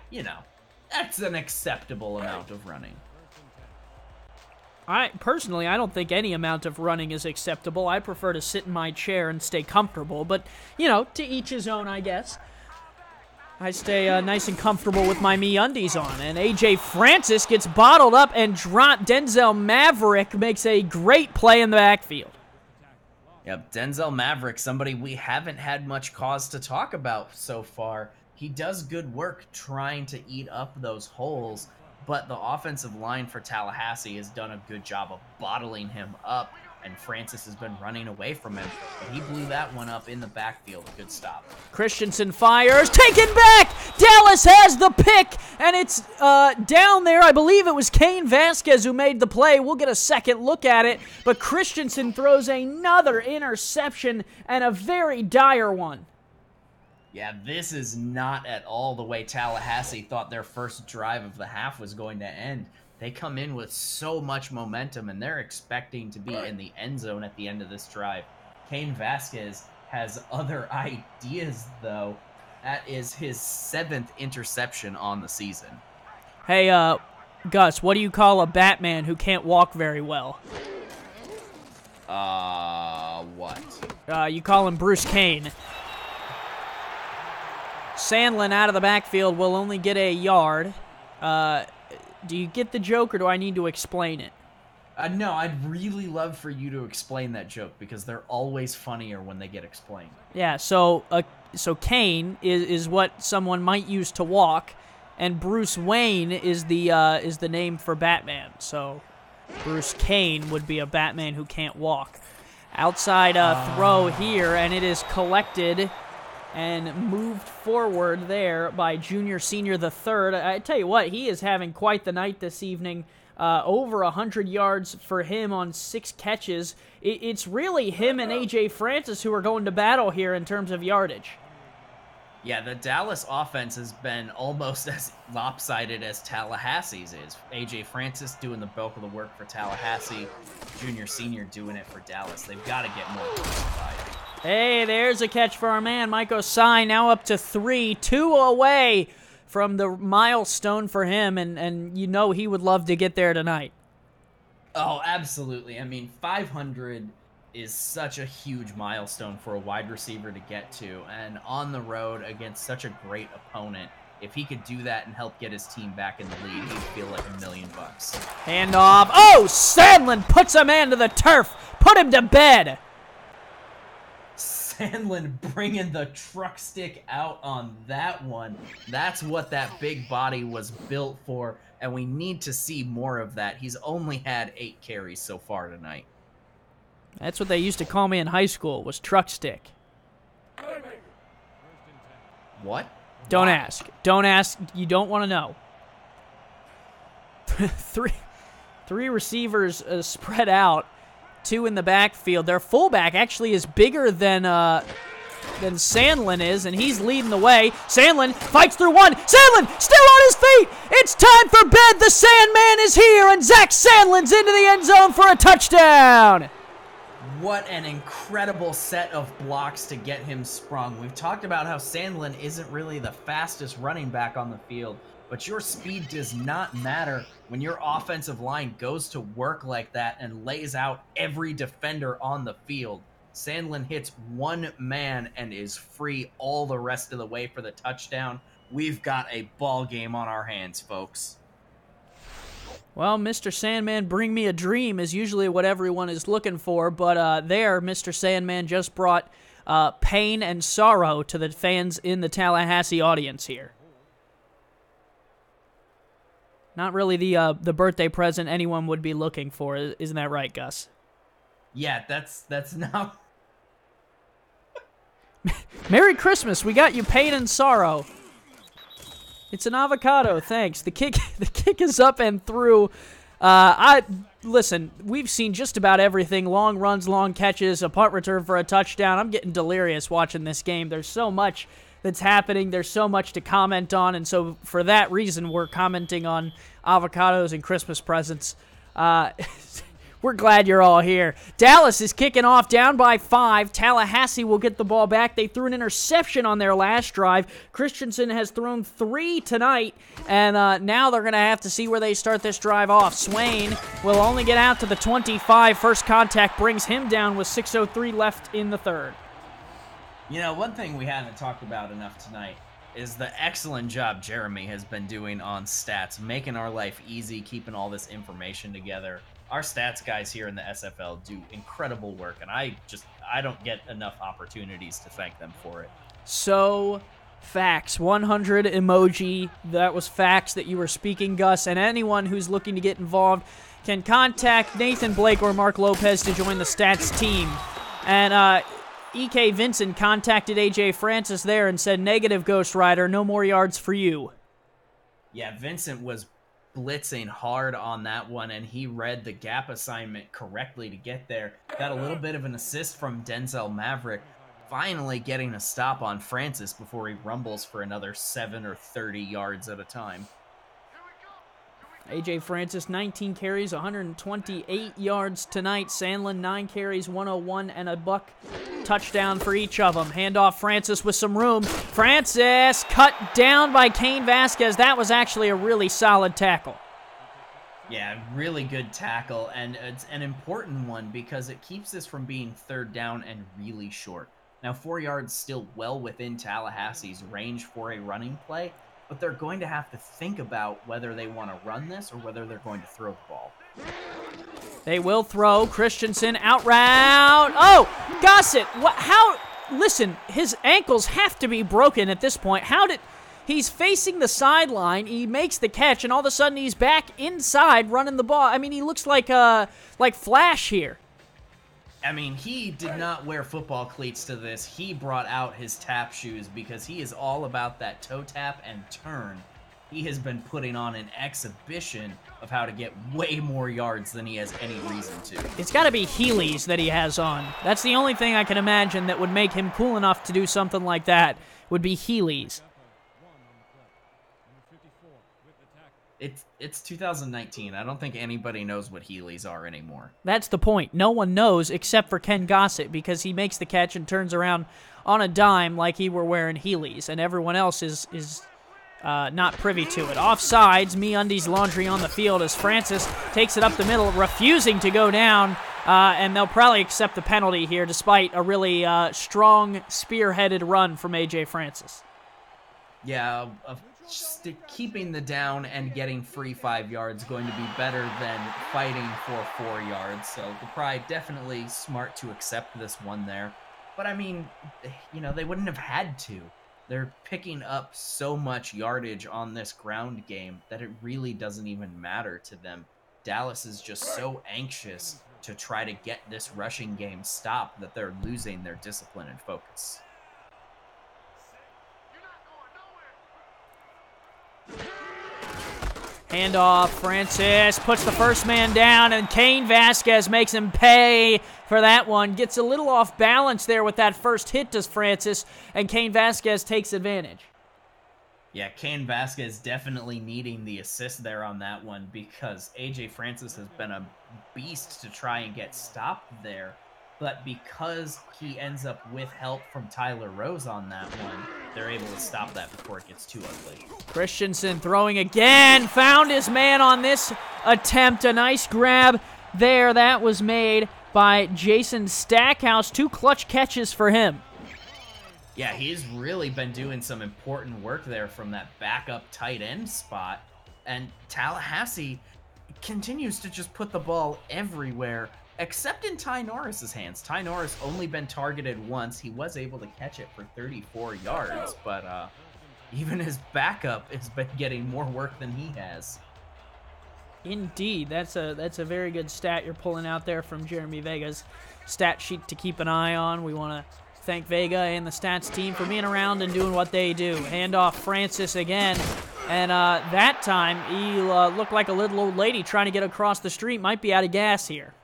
that's an acceptable amount of running. Personally, I don't think any amount of running is acceptable. I prefer to sit in my chair and stay comfortable, but, to each his own, I guess. I stay nice and comfortable with my MeUndies on, and A.J. Francis gets bottled up and dropped. Denzel Maverick makes a great play in the backfield. Yep, Denzel Maverick, somebody we haven't had much cause to talk about so far. He does good work trying to eat up those holes, but the offensive line for Tallahassee has done a good job of bottling him up, and Francis has been running away from him. But he blew that one up in the backfield. Good stop. Christensen fires, taken back! Dallas has the pick, and it's down there. I believe it was Cain Vasquez who made the play. We'll get a second look at it, but Christensen throws another interception, and a very dire one. Yeah, this is not at all the way Tallahassee thought their first drive of the half was going to end. They come in with so much momentum, and they're expecting to be in the end zone at the end of this drive. Cain Vasquez has other ideas, though. That is his 7th interception on the season. Hey, Gus, what do you call a Batman who can't walk very well? You call him Bruce Kane. Sandlin out of the backfield will only get a yard. Do you get the joke, or do I need to explain it? No, I'd really love for you to explain that joke, because they're always funnier when they get explained. Yeah, so Kane is what someone might use to walk, and Bruce Wayne is the name for Batman. So Bruce Kane would be a Batman who can't walk. Outside throw here, and it is collected and moved forward there by Junior Senior the third. I tell you what, he is having quite the night this evening. Over 100 yards for him on 6 catches. It's really him and A.J. Francis who are going to battle here in terms of yardage. Yeah, the Dallas offense has been almost as lopsided as Tallahassee's is. A.J. Francis doing the bulk of the work for Tallahassee, Junior Senior doing it for Dallas. They've got to get more diversified. Hey, there's a catch for our man, Mike Osai, now up to 3, 2 away from the milestone for him, and you know he would love to get there tonight. Oh, absolutely. I mean, 500 is such a huge milestone for a wide receiver to get to, and on the road against such a great opponent, if he could do that and help get his team back in the lead, he'd feel like $1 million. Hand off. Oh, Sandlin puts a man to the turf. Put him to bed. Sandlin bringing the truck stick out on that one. That's what that big body was built for, and we need to see more of that. He's only had 8 carries so far tonight. That's what they used to call me in high school, was truck stick. What? Don't ask. Don't ask. You don't want to know. three receivers spread out. 2 in the backfield. Their fullback actually is bigger than Sandlin is, and he's leading the way. Sandlin fights through one. Sandlin still on his feet. It's time for bed. The Sandman is here, and Zach Sandlin's into the end zone for a touchdown. What an incredible set of blocks to get him sprung. We've talked about how Sandlin isn't really the fastest running back on the field, but your speed does not matter when your offensive line goes to work like that and lays out every defender on the field. Sandlin hits one man and is free all the rest of the way for the touchdown. We've got a ball game on our hands, folks. Well, Mr. Sandman, bring me a dream is usually what everyone is looking for, but there, Mr. Sandman just brought pain and sorrow to the fans in the Tallahassee audience here. Not really the birthday present anyone would be looking for, isn't that right, Gus? Yeah, that's not... Merry Christmas, we got you pain and sorrow. It's an avocado, thanks. The kick is up and through. Listen, we've seen just about everything. Long runs, long catches, a punt return for a touchdown. I'm getting delirious watching this game. There's so much that's happening. There's so much to comment on, and so for that reason, we're commenting on avocados and Christmas presents. We're glad you're all here. Dallas is kicking off down by 5. Tallahassee will get the ball back. They threw an interception on their last drive. Christensen has thrown 3 tonight, and now they're going to have to see where they start this drive off. Swain will only get out to the 25. First contact brings him down with 6:03 left in the third. You know, one thing we haven't talked about enough tonight is the excellent job Jeremy has been doing on stats, making our life easy, keeping all this information together. Our stats guys here in the SFL do incredible work, and I don't get enough opportunities to thank them for it. So, facts. 100 emoji. That was facts that you were speaking, Gus, and anyone who's looking to get involved can contact Nathan Blake or Mark Lopez to join the stats team. And E.K. Vincent contacted A.J. Francis there and said, negative, Ghost Rider, no more yards for you. Yeah, Vincent was blitzing hard on that one, and he read the gap assignment correctly to get there. Got a little bit of an assist from Denzel Maverick, finally getting a stop on Francis before he rumbles for another 7 or 30 yards at a time. A.J. Francis, 19 carries, 128 yards tonight. Sandlin, 9 carries, 101, and a buck touchdown for each of them. Handoff Francis with some room. Francis cut down by Kane Vasquez. That was actually a really solid tackle. Yeah, really good tackle, and it's an important one because it keeps this from being third down and really short. Now, 4 yards still well within Tallahassee's range for a running play, but they're going to have to think about whether they want to run this or whether they're going to throw the ball. They will throw. Christensen out route. Oh, Gossett. What? How? Listen, his ankles have to be broken at this point. How did... He's facing the sideline. He makes the catch, and all of a sudden he's back inside running the ball. I mean, he looks like Flash here. I mean, he did not wear football cleats to this. He brought out his tap shoes because he is all about that toe tap and turn. He has been putting on an exhibition of how to get way more yards than he has any reason to. It's got to be Heelys that he has on. That's the only thing I can imagine that would make him cool enough to do something like that, would be Heelys. It's 2019. I don't think anybody knows what Heelys are anymore. That's the point. No one knows except for Ken Gossett because he makes the catch and turns around on a dime like he were wearing Heelys, and everyone else is not privy to it. Offsides, MeUndies laundry on the field as Francis takes it up the middle, refusing to go down, and they'll probably accept the penalty here despite a really strong spearheaded run from A.J. Francis. Yeah, just keeping the down and getting free 5 yards going to be better than fighting for 4 yards. So the Pride definitely smart to accept this one there. But I mean, they wouldn't have had to. They're picking up so much yardage on this ground game that it really doesn't even matter to them. Dallas is just so anxious to try to get this rushing game stopped that they're losing their discipline and focus. Handoff, Francis puts the first man down, and Cain Vasquez makes him pay for that one. Gets a little off balance there with that first hit to Francis, and Cain Vasquez takes advantage. Yeah, Cain Vasquez definitely needing the assist there on that one because A.J. Francis has been a beast to try and get stopped there. But because he ends up with help from Tyler Rose on that one, they're able to stop that before it gets too ugly. Christensen throwing again. Found his man on this attempt. A nice grab there. That was made by Jason Stackhouse. 2 clutch catches for him. Yeah, he's really been doing some important work there from that backup tight end spot. And Tallahassee continues to just put the ball everywhere, except in Ty Norris's hands. Ty Norris only been targeted once. He was able to catch it for 34 yards, but even his backup has been getting more work than he has. Indeed, that's a very good stat you're pulling out there from Jeremy Vega's stat sheet to keep an eye on. We want to thank Vega and the stats team for being around and doing what they do. Handoff Francis again, and that time he looked like a little old lady trying to get across the street. Might be out of gas here.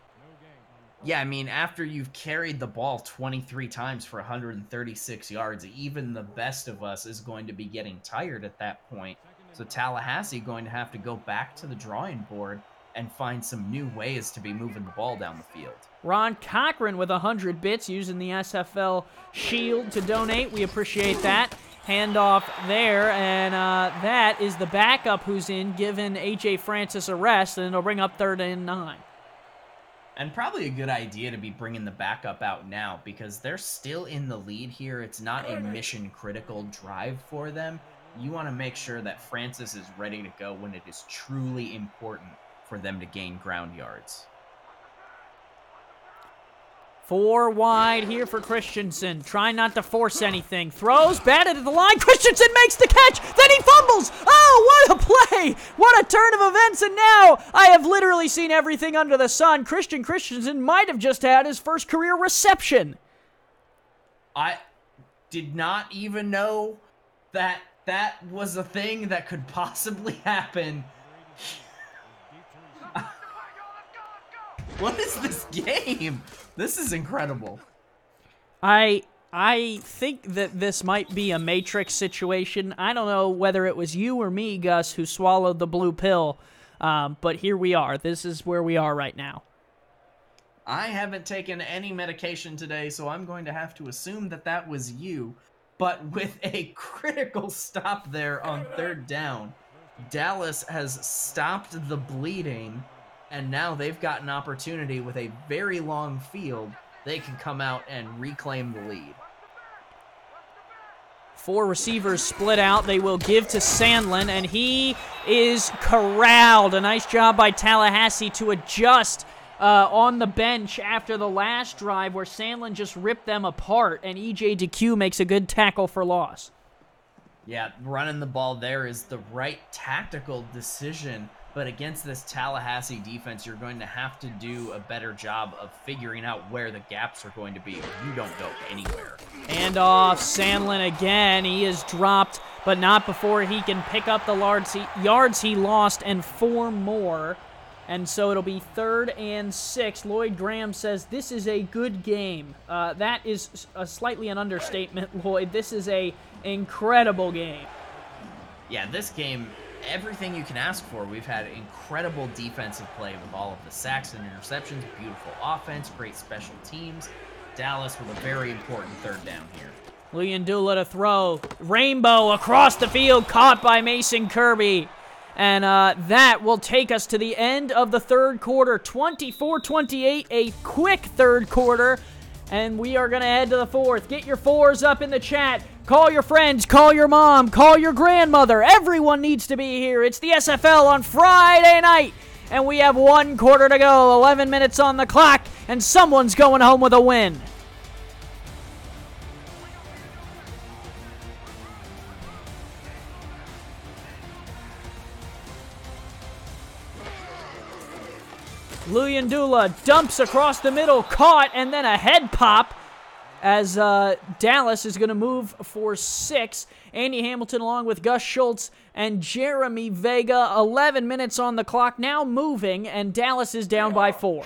Yeah, I mean, after you've carried the ball 23 times for 136 yards, even the best of us is going to be getting tired at that point. So Tallahassee going to have to go back to the drawing board and find some new ways to be moving the ball down the field. Ron Cochran with 100 bits using the SFL Shield to donate. We appreciate that. Handoff there, and that is the backup who's in, giving A.J. Francis a rest, and it'll bring up 3rd and 9. And probably a good idea to be bringing the backup out now because they're still in the lead here. It's not a mission-critical drive for them. You want to make sure that Francis is ready to go when it is truly important for them to gain ground yards. 4 wide here for Christensen. Trying not to force anything. Throws, batted at the line. Christensen makes the catch. Then he fumbles. Oh, what a play. What a turn of events. And now I have literally seen everything under the sun. Christensen might have just had his first career reception. I did not even know that that was a thing that could possibly happen. What is this game? This is incredible. I think that this might be a Matrix situation. I don't know whether it was you or me, Gus, who swallowed the blue pill, but here we are. This is where we are right now. I haven't taken any medication today, so I'm going to have to assume that that was you. But with a critical stop there on 3rd down, Dallas has stopped the bleeding, and now they've got an opportunity with a very long field. They can come out and reclaim the lead. 4 receivers split out. They will give to Sandlin, and he is corralled. A nice job by Tallahassee to adjust on the bench after the last drive where Sandlin just ripped them apart, and E.J. DeQ makes a good tackle for loss. Yeah, running the ball there is the right tactical decision, but against this Tallahassee defense, you're going to have to do a better job of figuring out where the gaps are going to be, or you don't go anywhere. And off, Sandlin again. He is dropped, but not before he can pick up the yards he lost and 4 more. And so it'll be 3rd and 6. Lloyd Graham says this is a good game. That is slightly an understatement, Lloyd. This is a incredible game. Yeah, this game, everything you can ask for. We've had incredible defensive play with all of the sacks and interceptions, beautiful offense, great special teams. Dallas with a very important 3rd down here. Luyendula to throw. Rainbow across the field, caught by Mason Kirby. And that will take us to the end of the 3rd quarter. 24-28, a quick 3rd quarter. And we are going to head to the 4th. Get your 4s up in the chat. Call your friends, call your mom, call your grandmother. Everyone needs to be here. It's the SFL on Friday night. And we have 1 quarter to go, 11 minutes on the clock, and someone's going home with a win. Luyendula dumps across the middle, caught, and then a head pop as Dallas is going to move for 6. Andy Hamilton along with Gus Schultz and Jeremy Vega. 11 minutes on the clock, now moving, and Dallas is down by 4.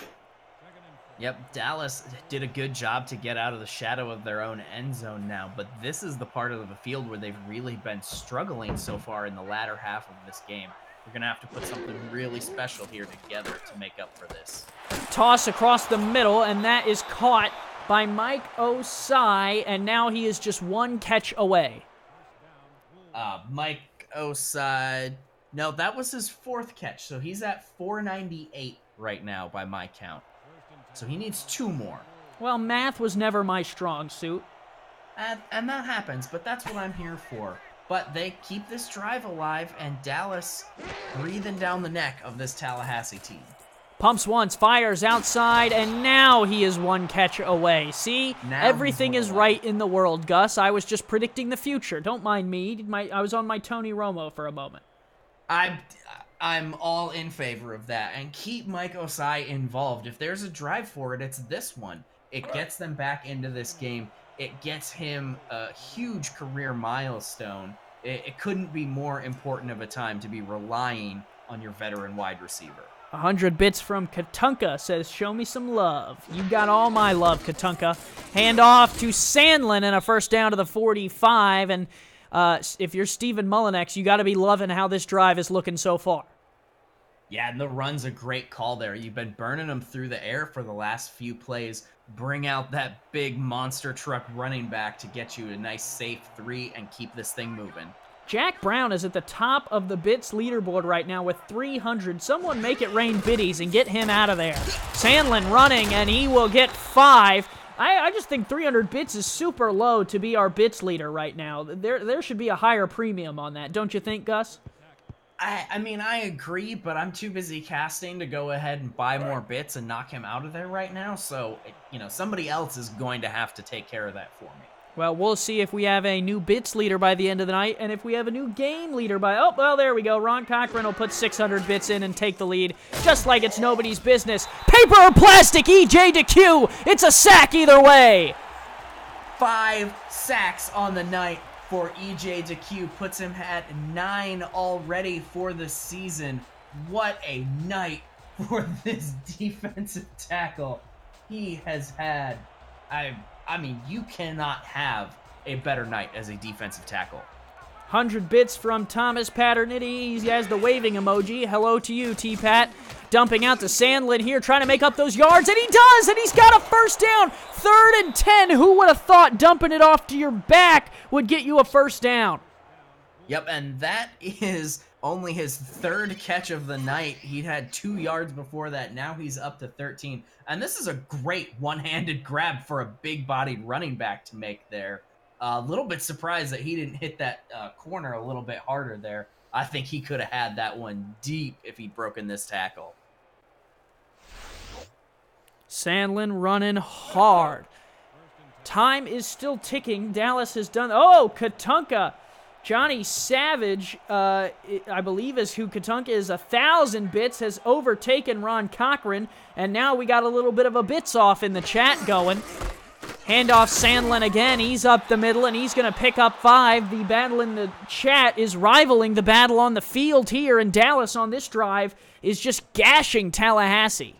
Yep, Dallas did a good job to get out of the shadow of their own end zone now, but this is the part of the field where they've really been struggling so far in the latter half of this game. We're going to have to put something really special here together to make up for this. Toss across the middle, and that is caught by Mike Osai, and now he is just 1 catch away. Mike Osai, no, that was his 4th catch, so he's at 498 right now by my count. So he needs 2 more. Well, math was never my strong suit. And that happens, but that's what I'm here for. But they keep this drive alive, and Dallas breathing down the neck of this Tallahassee team. Pumps once, fires outside, and now he is 1 catch away. See? Now everything is right in the world, Gus. I was just predicting the future. Don't mind me. I was on my Tony Romo for a moment. I'm all in favor of that. And keep Mike Osai involved. If there's a drive for it, it's this one. It gets them back into this game. It gets him a huge career milestone. It couldn't be more important of a time to be relying on your veteran wide receiver. 100 bits from Katunka says, show me some love. You got all my love, Katunka. Hand off to Sandlin and a 1st down to the 45. And if you're Stephen Mullinex, you got to be loving how this drive is looking so far. Yeah, and the run's a great call there. You've been burning them through the air for the last few plays. Bring out that big monster truck running back to get you a nice safe 3 and keep this thing moving. Jack Brown is at the top of the bits leaderboard right now with 300. Someone make it rain biddies and get him out of there. Sandlin running, and he will get 5. I just think 300 bits is super low to be our bits leader right now. There should be a higher premium on that, don't you think, Gus? I mean, I agree, but I'm too busy casting to go ahead and buy more bits and knock him out of there right now. So, somebody else is going to have to take care of that for me. Well, we'll see if we have a new bits leader by the end of the night, and if we have a new game leader by... Oh, well, there we go. Ron Cochran will put 600 bits in and take the lead, just like it's nobody's business. Paper or plastic, EJ DeQ. It's a sack either way. 5 sacks on the night for EJ DeQ, puts him at 9 already for the season. What a night for this defensive tackle. He has had... I mean, you cannot have a better night as a defensive tackle. 100 bits from Thomas Paternity. He has the waving emoji. Hello to you, T-Pat. Dumping out to Sandlin here, trying to make up those yards, and he does, and he's got a 1st down. 3rd and 10. Who would have thought dumping it off to your back would get you a 1st down? Yep, and that is only his third catch of the night. He'd had 2 yards before that. Now he's up to 13. And this is a great one-handed grab for a big-bodied running back to make there. A little bit surprised that he didn't hit that corner a little bit harder there. I think he could have had that one deep if he'd broken this tackle. Sandlin running hard. Time is still ticking. Dallas has done... Oh, Katunka. Johnny Savage, I believe is who Katunka is. 1,000 bits has overtaken Ron Cochran. And now we got a little bit of a bits off in the chat going. Handoff Sandlin again. He's up the middle, and he's going to pick up 5. The battle in the chat is rivaling the battle on the field here. And Dallas on this drive is just gashing Tallahassee.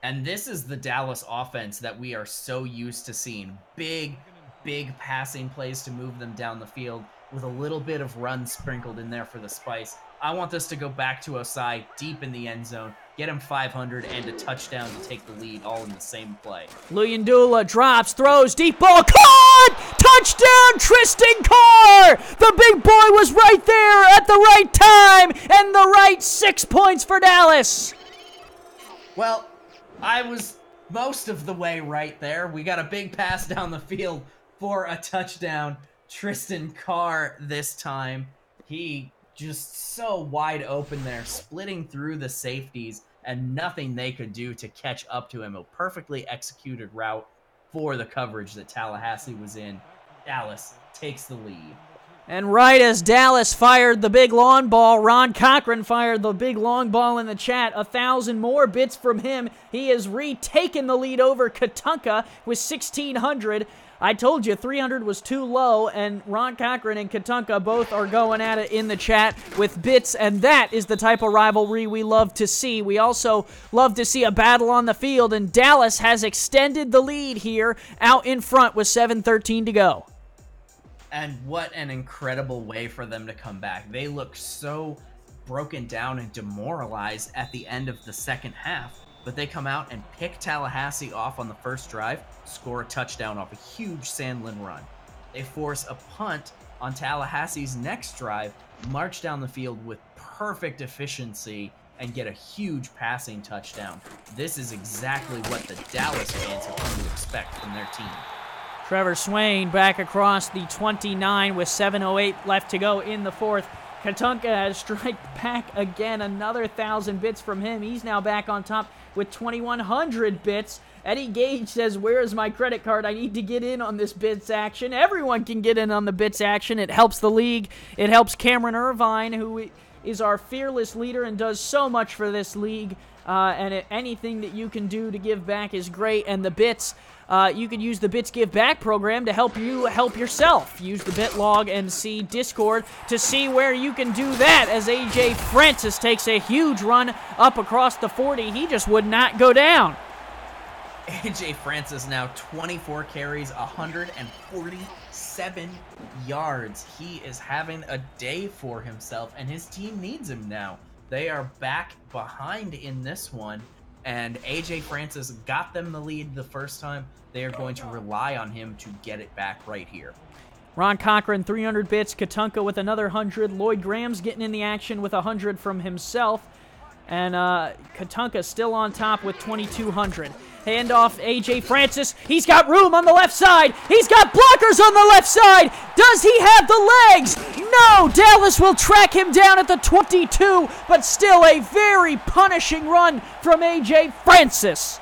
And this is the Dallas offense that we are so used to seeing. Big passing plays to move them down the field with a little bit of run sprinkled in there for the spice. I want this to go back to Osai deep in the end zone, get him 500 and a touchdown to take the lead all in the same play. Luyendula drops, throws, deep ball, caught! Touchdown, Tristan Carr! The big boy was right there at the right time, and the right 6 points for Dallas. Well, I was most of the way right there. We got a big pass down the field for a touchdown. Tristan Carr this time. He just so wide open there, splitting through the safeties, and nothing they could do to catch up to him. A perfectly executed route for the coverage that Tallahassee was in. Dallas takes the lead. And right as Dallas fired the big long ball, Ron Cochran fired the big long ball in the chat. 1,000 more bits from him. He has retaken the lead over Katunka with 1,600. I told you 300 was too low, and Ron Cochran and Katunka both are going at it in the chat with bits, and that is the type of rivalry we love to see. We also love to see a battle on the field, and Dallas has extended the lead here out in front with 7:13 to go. And what an incredible way for them to come back. They look so broken down and demoralized at the end of the second half, but they come out and pick Tallahassee off on the first drive, score a touchdown off a huge Sandlin run. They force a punt on Tallahassee's next drive, march down the field with perfect efficiency, and get a huge passing touchdown. This is exactly what the Dallas fans have come to expect from their team. Trevor Swain back across the 29 with 7:08 left to go in the fourth. Katunka has strike back again, another 1,000 bits from him. He's now back on top with 2,100 bits. Eddie Gage says, "Where's my credit card? I need to get in on this bits action." Everyone can get in on the bits action. It helps the league. It helps Cameron Irvine, who is our fearless leader and does so much for this league. Anything that you can do to give back is great. And the bits, you can use the Bits Give Back program to help you help yourself. Use the BitLog and see Discord to see where you can do that, as AJ Francis takes a huge run up across the 40. He just would not go down. AJ Francis now 24 carries, 147 yards. He is having a day for himself, and his team needs him now. They are back behind in this one, and AJ Francis got them the lead the first time. They are going to rely on him to get it back right here. Ron Cochran, 300 bits. Katunka with another 100. Lloyd Graham's getting in the action with 100 from himself. And Katunka still on top with 2,200. Handoff, AJ Francis. He's got room on the left side. He's got blockers on the left side. Does he have the legs? No, Dallas will track him down at the 22, but still a very punishing run from AJ Francis.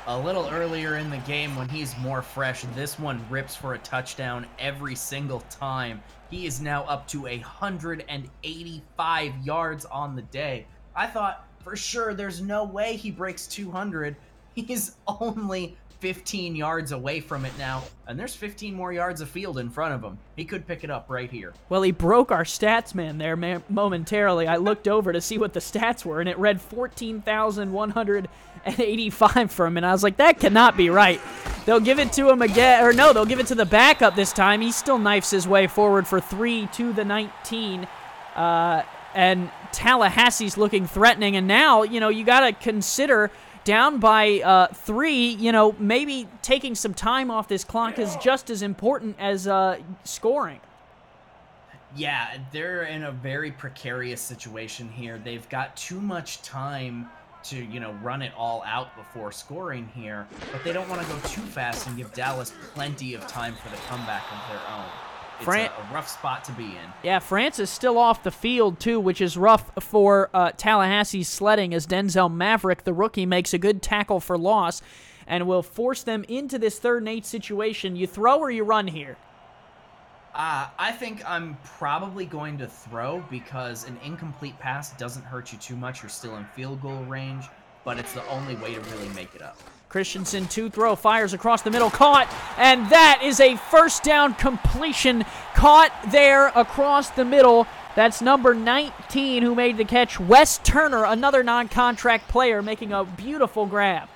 A little earlier in the game when he's more fresh, this one rips for a touchdown every single time. He is now up to 185 yards on the day. I thought for sure there's no way he breaks 200. He's only 15 yards away from it now, and there's 15 more yards of field in front of him. He could pick it up right here. Well, he broke our stats man there momentarily. I looked over to see what the stats were, and it read 14,185 for him, and I was like, that cannot be right. They'll give it to him again, or no, they'll give it to the backup this time. He still knifes his way forward for 3 to the 19, and Tallahassee's looking threatening, and now, you got to consider down by 3, maybe taking some time off this clock is just as important as scoring. Yeah, they're in a very precarious situation here. They've got too much time to, run it all out before scoring here, but they don't want to go too fast and give Dallas plenty of time for the comeback of their own. It's a rough spot to be in. Yeah, France is still off the field, too, which is rough for Tallahassee's sledding as Denzel Maverick, the rookie, makes a good tackle for loss and will force them into this 3rd and 8 situation. You throw or you run here? I think I'm probably going to throw because an incomplete pass doesn't hurt you too much. You're still in field goal range, but it's the only way to really make it up. Christensen, 2-throw, fires across the middle, caught, and that is a first down completion caught there across the middle. That's number 19 who made the catch, Wes Turner, another non-contract player, making a beautiful grab.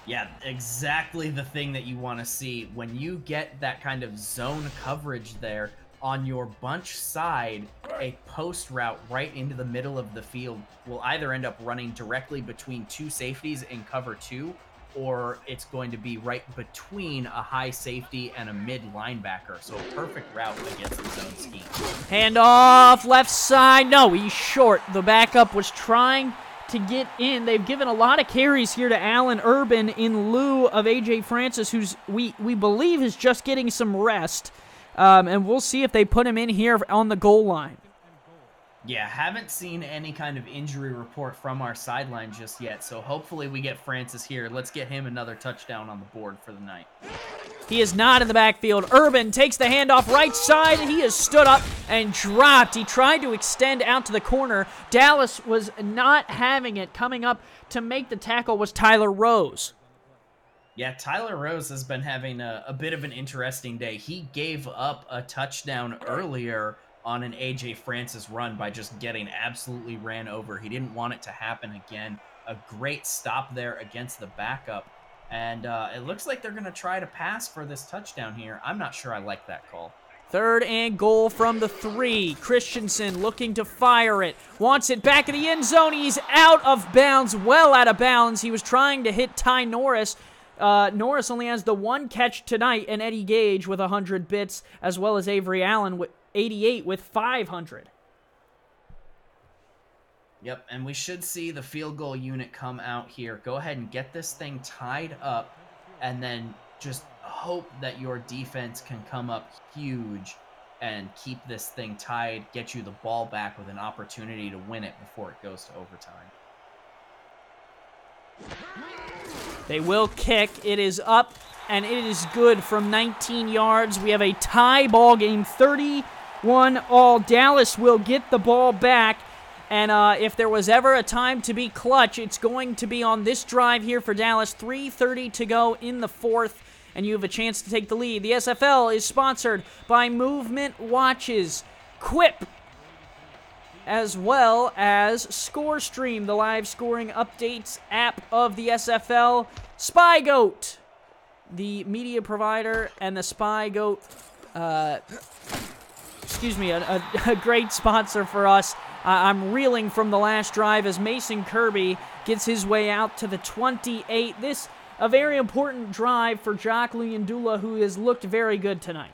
Yeah, exactly the thing that you want to see. When you get that kind of zone coverage there on your bunch side, a post route right into the middle of the field will either end up running directly between 2 safeties in cover 2, or it's going to be right between a high safety and a mid linebacker. So a perfect route against the zone scheme. Handoff, left side. No, he's short. The backup was trying to get in. They've given a lot of carries here to Allen Urban in lieu of A.J. Francis, who's we believe is just getting some rest. And we'll see if they put him in here on the goal line. Yeah, haven't seen any kind of injury report from our sideline just yet, so hopefully we get Francis here. Let's get him another touchdown on the board for the night. He is not in the backfield. Urban takes the handoff right side. He has stood up and dropped. He tried to extend out to the corner. Dallas was not having it. Coming up to make the tackle was Tyler Rose. Yeah, Tyler Rose has been having a bit of an interesting day. He gave up a touchdown earlier on an A.J. Francis run by just getting absolutely ran over. He didn't want it to happen again. A great stop there against the backup. And it looks like they're going to try to pass for this touchdown here. I'm not sure I like that call. 3rd and goal from the 3. Christensen looking to fire it. Wants it back in the end zone. He's out of bounds, well out of bounds. He was trying to hit Ty Norris. Norris only has the 1 catch tonight, and Eddie Gage with 100 bits, as well as Avery Allen with 88 with 500. Yep, and we should see the field goal unit come out here. Go ahead and get this thing tied up, and then just hope that your defense can come up huge and keep this thing tied, get you the ball back with an opportunity to win it before it goes to overtime. They will kick. It is up, and it is good from 19 yards. We have a tie ball game, 31-all. Dallas will get the ball back, and if there was ever a time to be clutch, it's going to be on this drive here for Dallas. 3:30 to go in the 4th, and you have a chance to take the lead. The SFL is sponsored by Movement Watches, Quip, as well as ScoreStream, the live scoring updates app of the SFL, SpyGoat, the media provider, and the SpyGoat, a great sponsor for us. I'm reeling from the last drive as Mason Kirby gets his way out to the 28. This, a very important drive for Jock Luyendula, who has looked very good tonight.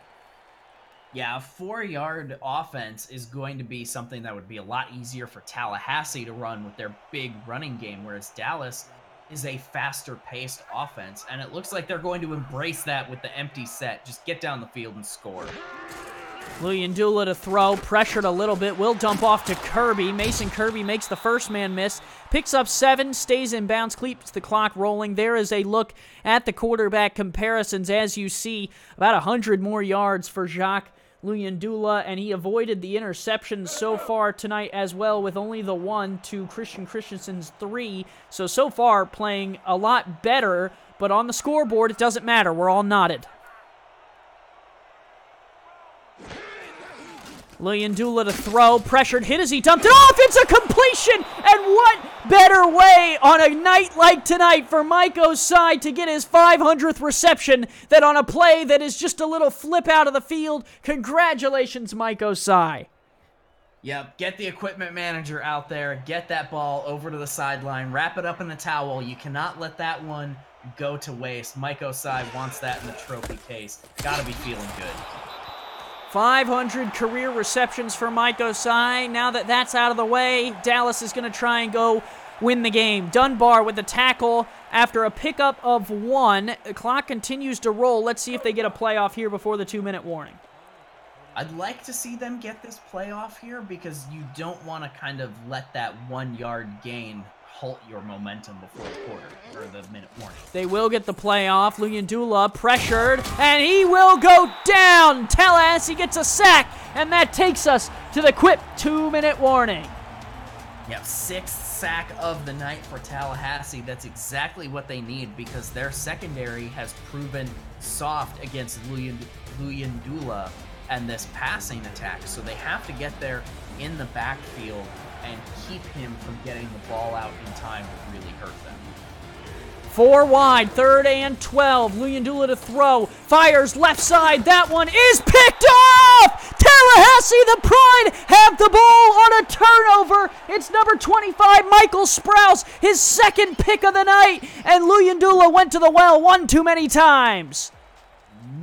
Yeah, a 4-yard offense is going to be something that would be a lot easier for Tallahassee to run with their big running game, whereas Dallas is a faster-paced offense, and it looks like they're going to embrace that with the empty set. Just get down the field and score. Luyendula to throw, pressured a little bit, will dump off to Kirby. Mason Kirby makes the first man miss, picks up 7, stays in bounds, keeps the clock rolling. There is a look at the quarterback comparisons. As you see, about 100 more yards for Jacques Luyendula, and he avoided the interceptions so far tonight as well, with only the 1 to Christian Christensen's 3. So far playing a lot better, but on the scoreboard it doesn't matter. We're all knotted. Luyendula to throw, pressured, hit as he dumped it off. It's a completion, and what better way on a night like tonight for Mike Osai to get his 500th reception than on a play that is just a little flip out of the field. Congratulations, Mike Osai. Yep, get the equipment manager out there, get that ball over to the sideline, wrap it up in a towel. You cannot let that one go to waste. Mike Osai wants that in the trophy case. Gotta be feeling good. 500 career receptions for Mike Osai. Now that that's out of the way, Dallas is going to try and go win the game. Dunbar with the tackle after a pickup of 1. The clock continues to roll. Let's see if they get a playoff here before the 2-minute warning. I'd like to see them get this playoff here because you don't want to kind of let that 1-yard gain halt your momentum before the quarter or the minute warning. They will get the playoff. Luyendula pressured, and he will go down. Tallahassee gets a sack, and that takes us to the quick 2-minute warning. Yep, 6th sack of the night for Tallahassee. That's exactly what they need because their secondary has proven soft against Luyendula and this passing attack. So they have to get there in the backfield and keep him from getting the ball out in time to really hurt them. 4 wide, 3rd and 12. Luyendula to throw. Fires left side. That one is picked off! Tallahassee, the Pride, have the ball on a turnover. It's number 25, Michael Sprouse, his 2nd pick of the night. And Luyendula went to the well one too many times.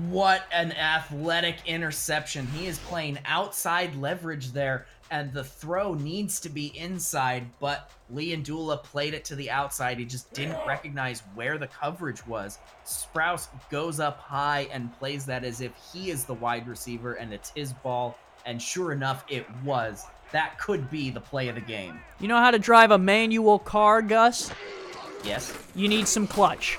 What an athletic interception. He is playing outside leverage there, and the throw needs to be inside, but Luyendula played it to the outside. He just didn't recognize where the coverage was. Sprouse goes up high and plays that as if he is the wide receiver and it's his ball, and sure enough, it was. That could be the play of the game. You know how to drive a manual car, Gus? Yes. You need some clutch.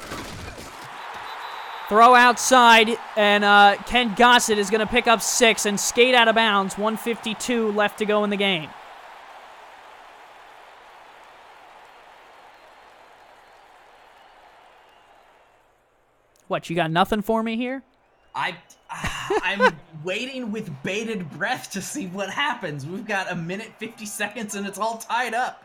Throw outside, and Ken Gossett is going to pick up 6 and skate out of bounds. 1:52 left to go in the game. What, you got nothing for me here? I'm waiting with bated breath to see what happens. We've got 1:50 seconds, and it's all tied up.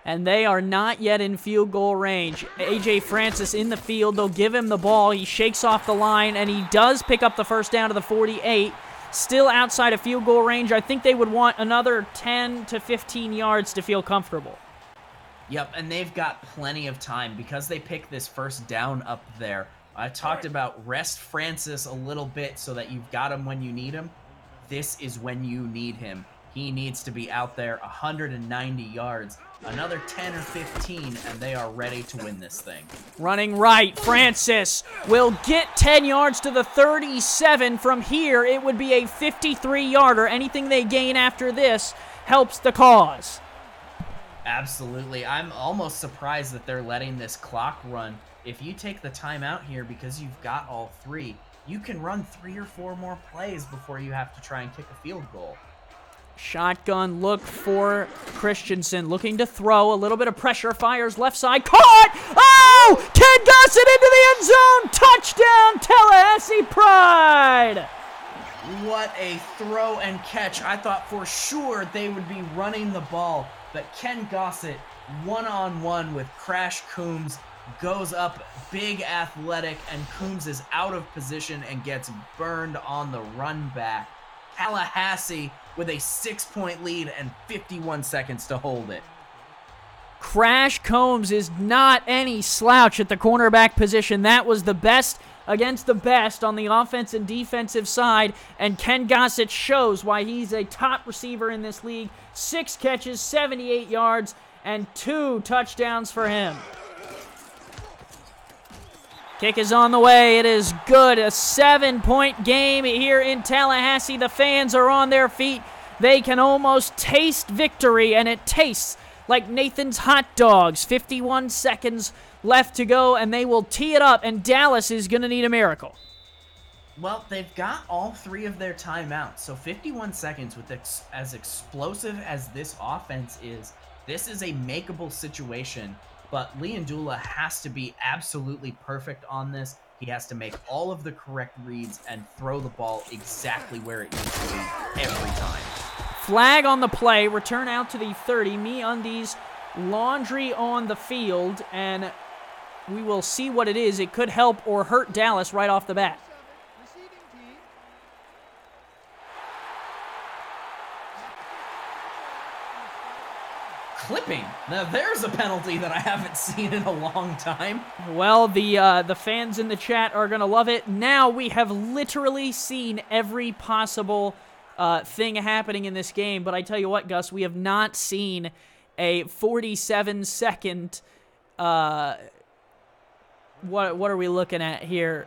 And they are not yet in field goal range. A.J. Francis in the field. They'll give him the ball. He shakes off the line, and he does pick up the first down to the 48. Still outside of field goal range. I think they would want another 10 to 15 yards to feel comfortable. Yep, and they've got plenty of time because they pick this first down up there. I talked about rest Francis a little bit so that you've got him when you need him. This is when you need him. He needs to be out there 190 yards. Another 10 or 15, and they are ready to win this thing. Running right, Francis will get 10 yards to the 37. From here, it would be a 53-yarder. Anything they gain after this helps the cause. Absolutely. I'm almost surprised that they're letting this clock run. If you take the time out here because you've got all 3, you can run 3 or 4 more plays before you have to try and kick a field goal. Shotgun look for Christensen, looking to throw. A little bit of pressure, fires left side. Caught! Oh! Ken Gossett into the end zone! Touchdown, Tallahassee Pride! What a throw and catch. I thought for sure they would be running the ball, but Ken Gossett, one-on-one with Crash Coombs, goes up big athletic, and Coombs is out of position and gets burned on the run back. Tallahassee with a 6-point lead and 51 seconds to hold it. Crash Combs is not any slouch at the cornerback position. That was the best against the best on the offense and defensive side, and Ken Gossett shows why he's a top receiver in this league. 6 catches, 78 yards, and 2 touchdowns for him. Kick is on the way. It is good. A 7-point game here in Tallahassee. The fans are on their feet. They can almost taste victory, and it tastes like Nathan's hot dogs. 51 seconds left to go, and they will tee it up, and Dallas is going to need a miracle. Well, they've got all 3 of their timeouts, so 51 seconds with as explosive as this offense is, this is a makeable situation. But Luyendula has to be absolutely perfect on this. He has to make all of the correct reads and throw the ball exactly where it needs to be every time. Flag on the play, return out to the 30. MeUndies laundry on the field, and we will see what it is. It could help or hurt Dallas right off the bat. Clipping. Now there's a penalty that I haven't seen in a long time. Well, the fans in the chat are going to love it. Now we have literally seen every possible thing happening in this game. But I tell you what, Gus, we have not seen a 47-second... what are we looking at here?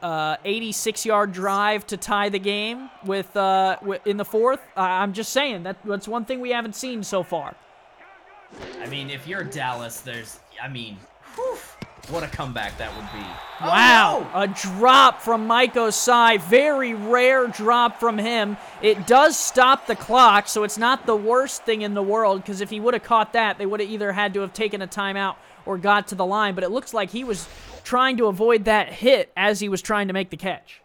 86-yard drive to tie the game with in the fourth. I'm just saying, that's one thing we haven't seen so far. I mean, if you're Dallas, whew, what a comeback that would be. Wow, oh, no! A drop from Mike Osai. Very rare drop from him. It does stop the clock, so it's not the worst thing in the world, because if he would have caught that, they would have either had to have taken a timeout or got to the line, but it looks like he was trying to avoid that hit as he was trying to make the catch.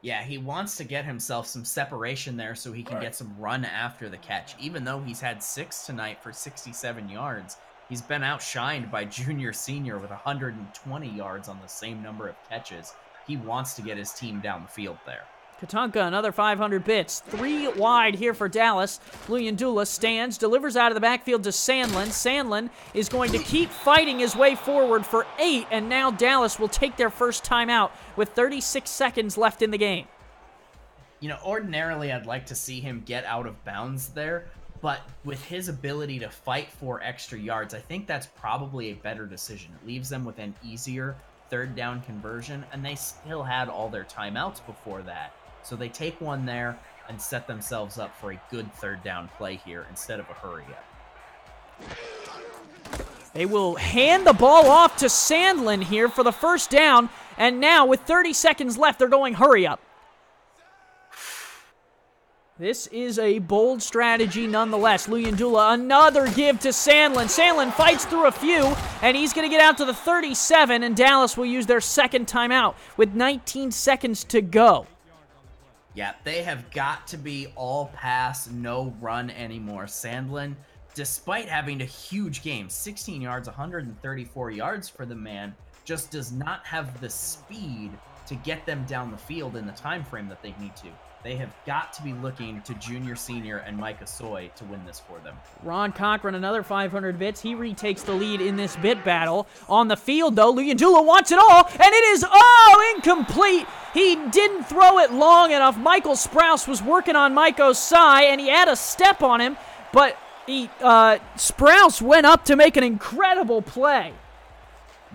Yeah, he wants to get himself some separation there so he can get some run after the catch. Even though he's had 6 tonight for 67 yards, he's been outshined by Junior Senior with 120 yards on the same number of catches. He wants to get his team down the field there. Katunka, another 500 bits. 3 wide here for Dallas. Luyendula stands, delivers out of the backfield to Sandlin. Sandlin is going to keep fighting his way forward for 8, and now Dallas will take their first timeout with 36 seconds left in the game. You know, ordinarily I'd like to see him get out of bounds there, but with his ability to fight for extra yards, I think that's probably a better decision. It leaves them with an easier third down conversion, and they still had all their timeouts before that. So they take one there and set themselves up for a good third down play here instead of a hurry-up. They will hand the ball off to Sandlin here for the first down, and now with 30 seconds left, they're going hurry-up. This is a bold strategy nonetheless. Luyendula, another give to Sandlin. Sandlin fights through a few, and he's going to get out to the 37, and Dallas will use their second timeout with 19 seconds to go. Yeah, they have got to be all pass, no run anymore. Sandlin, despite having a huge game, 16 yards, 134 yards for the man, just does not have the speed to get them down the field in the time frame that they need to. They have got to be looking to Junior Senior and Mike Osoi to win this for them. Ron Cochran, another 500 bits. He retakes the lead in this bit battle. On the field, though, Luyendula wants it all, and it is incomplete. He didn't throw it long enough. Michael Sprouse was working on Mike Osai, and he had a step on him, but Sprouse went up to make an incredible play.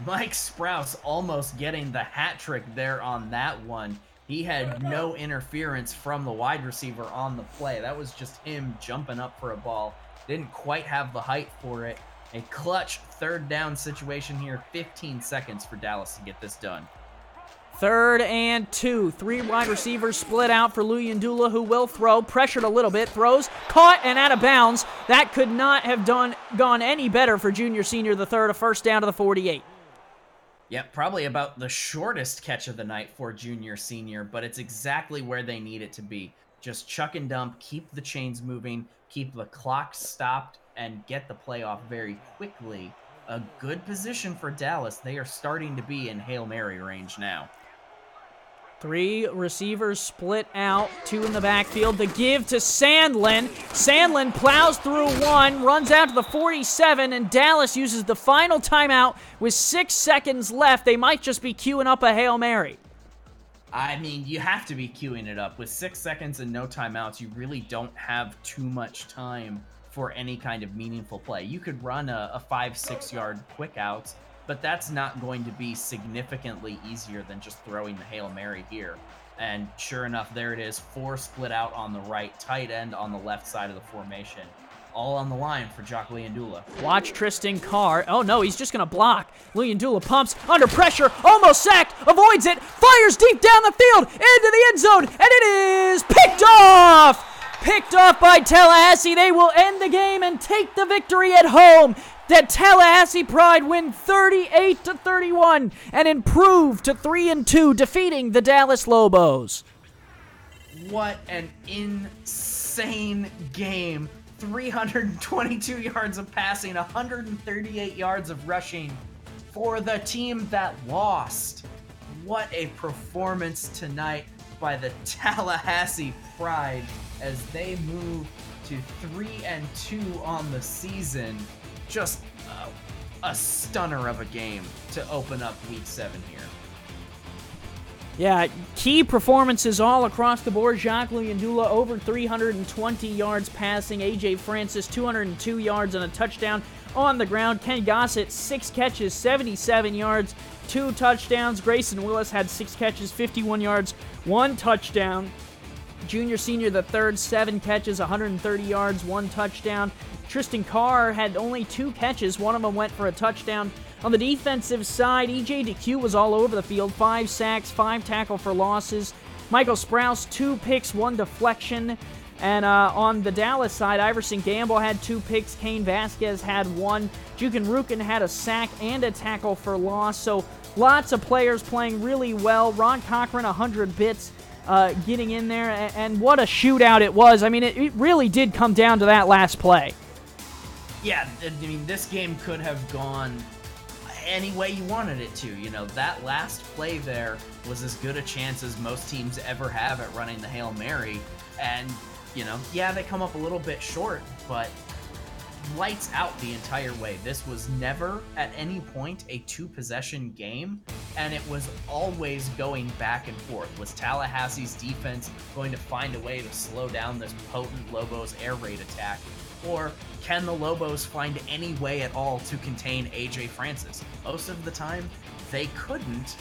Mike Sprouse almost getting the hat trick there on that one. He had no interference from the wide receiver on the play. That was just him jumping up for a ball. Didn't quite have the height for it. A clutch third down situation here. 15 seconds for Dallas to get this done. 3rd and 2. 3 wide receivers split out for Luyendula, who will throw. Pressured a little bit. Throws. Caught and out of bounds. That could not have gone any better for Junior Senior the third. A first down to the 48. Yep, probably about the shortest catch of the night for Junior Senior, but it's exactly where they need it to be. Just chuck and dump, keep the chains moving, keep the clock stopped, and get the play off very quickly. A good position for Dallas. They are starting to be in Hail Mary range now. 3 receivers split out, 2 in the backfield. The give to Sandlin. Sandlin plows through 1, runs out to the 47, and Dallas uses the final timeout with 6 seconds left. They might just be queuing up a Hail Mary. I mean, you have to be queuing it up. With 6 seconds and no timeouts, you really don't have too much time for any kind of meaningful play. You could run a 5-6 yard quick out, but that's not going to be significantly easier than just throwing the Hail Mary here. And sure enough, there it is. 4 split out on the right, tight end on the left side of the formation. All on the line for Jock Luyendula. Watch Tristan Carr. Oh no, he's just going to block. Luyendula pumps, under pressure, almost sacked, avoids it, fires deep down the field, into the end zone, and it is picked off! Picked off by Tallahassee. They will end the game and take the victory at home. The Tallahassee Pride win 38-31 and improve to 3-2, defeating the Dallas Lobos. What an insane game. 322 yards of passing, 138 yards of rushing for the team that lost. What a performance tonight by the Tallahassee Pride as they move to 3-2 on the season. just a stunner of a game to open up Week 7 here. Yeah, key performances all across the board. Jacques Luyendula over 320 yards passing. A.J. Francis 202 yards and a touchdown on the ground. Ken Gossett 6 catches, 77 yards, 2 touchdowns. Grayson Willis had 6 catches, 51 yards, 1 touchdown. Junior Senior the third, 7 catches, 130 yards, 1 touchdown. Tristan Carr had only 2 catches. One of them went for a touchdown. On the defensive side, E.J. DeQ was all over the field. 5 sacks, 5 tackle for losses. Michael Sprouse, 2 picks, 1 deflection. And on the Dallas side, Iverson Gamble had 2 picks. Kane Vasquez had 1. Jukin Rukin had a sack and a tackle for loss. So lots of players playing really well. Ron Cochran, 100 bits. Getting in there, and what a shootout it was. I mean, it really did come down to that last play. Yeah, I mean, this game could have gone any way you wanted it to. You know, that last play there was as good a chance as most teams ever have at running the Hail Mary. And, you know, yeah, they come up a little bit short, but lights out the entire way. This was never at any point a 2-possession game, and it was always going back and forth. Was Tallahassee's defense going to find a way to slow down this potent Lobos air raid attack, or can the Lobos find any way at all to contain A.J. Francis? Most of the time, they couldn't,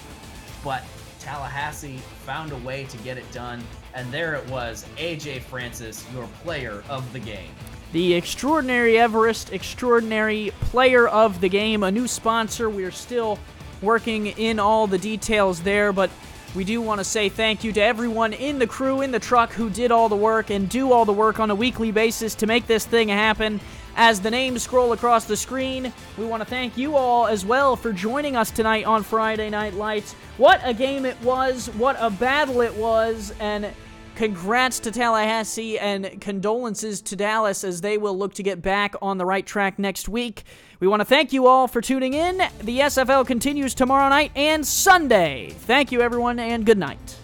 but Tallahassee found a way to get it done, and there it was, A.J. Francis, your player of the game. The Extraordinary Everest, Extraordinary Player of the Game, a new sponsor. We're still working in all the details there, but we do want to say thank you to everyone in the crew, in the truck, who did all the work and do all the work on a weekly basis to make this thing happen. As the names scroll across the screen, we want to thank you all as well for joining us tonight on Friday Night Lights. What a game it was, what a battle it was, and congrats to Tallahassee and condolences to Dallas as they will look to get back on the right track next week. We want to thank you all for tuning in. The SFL continues tomorrow night and Sunday. Thank you, everyone, and good night.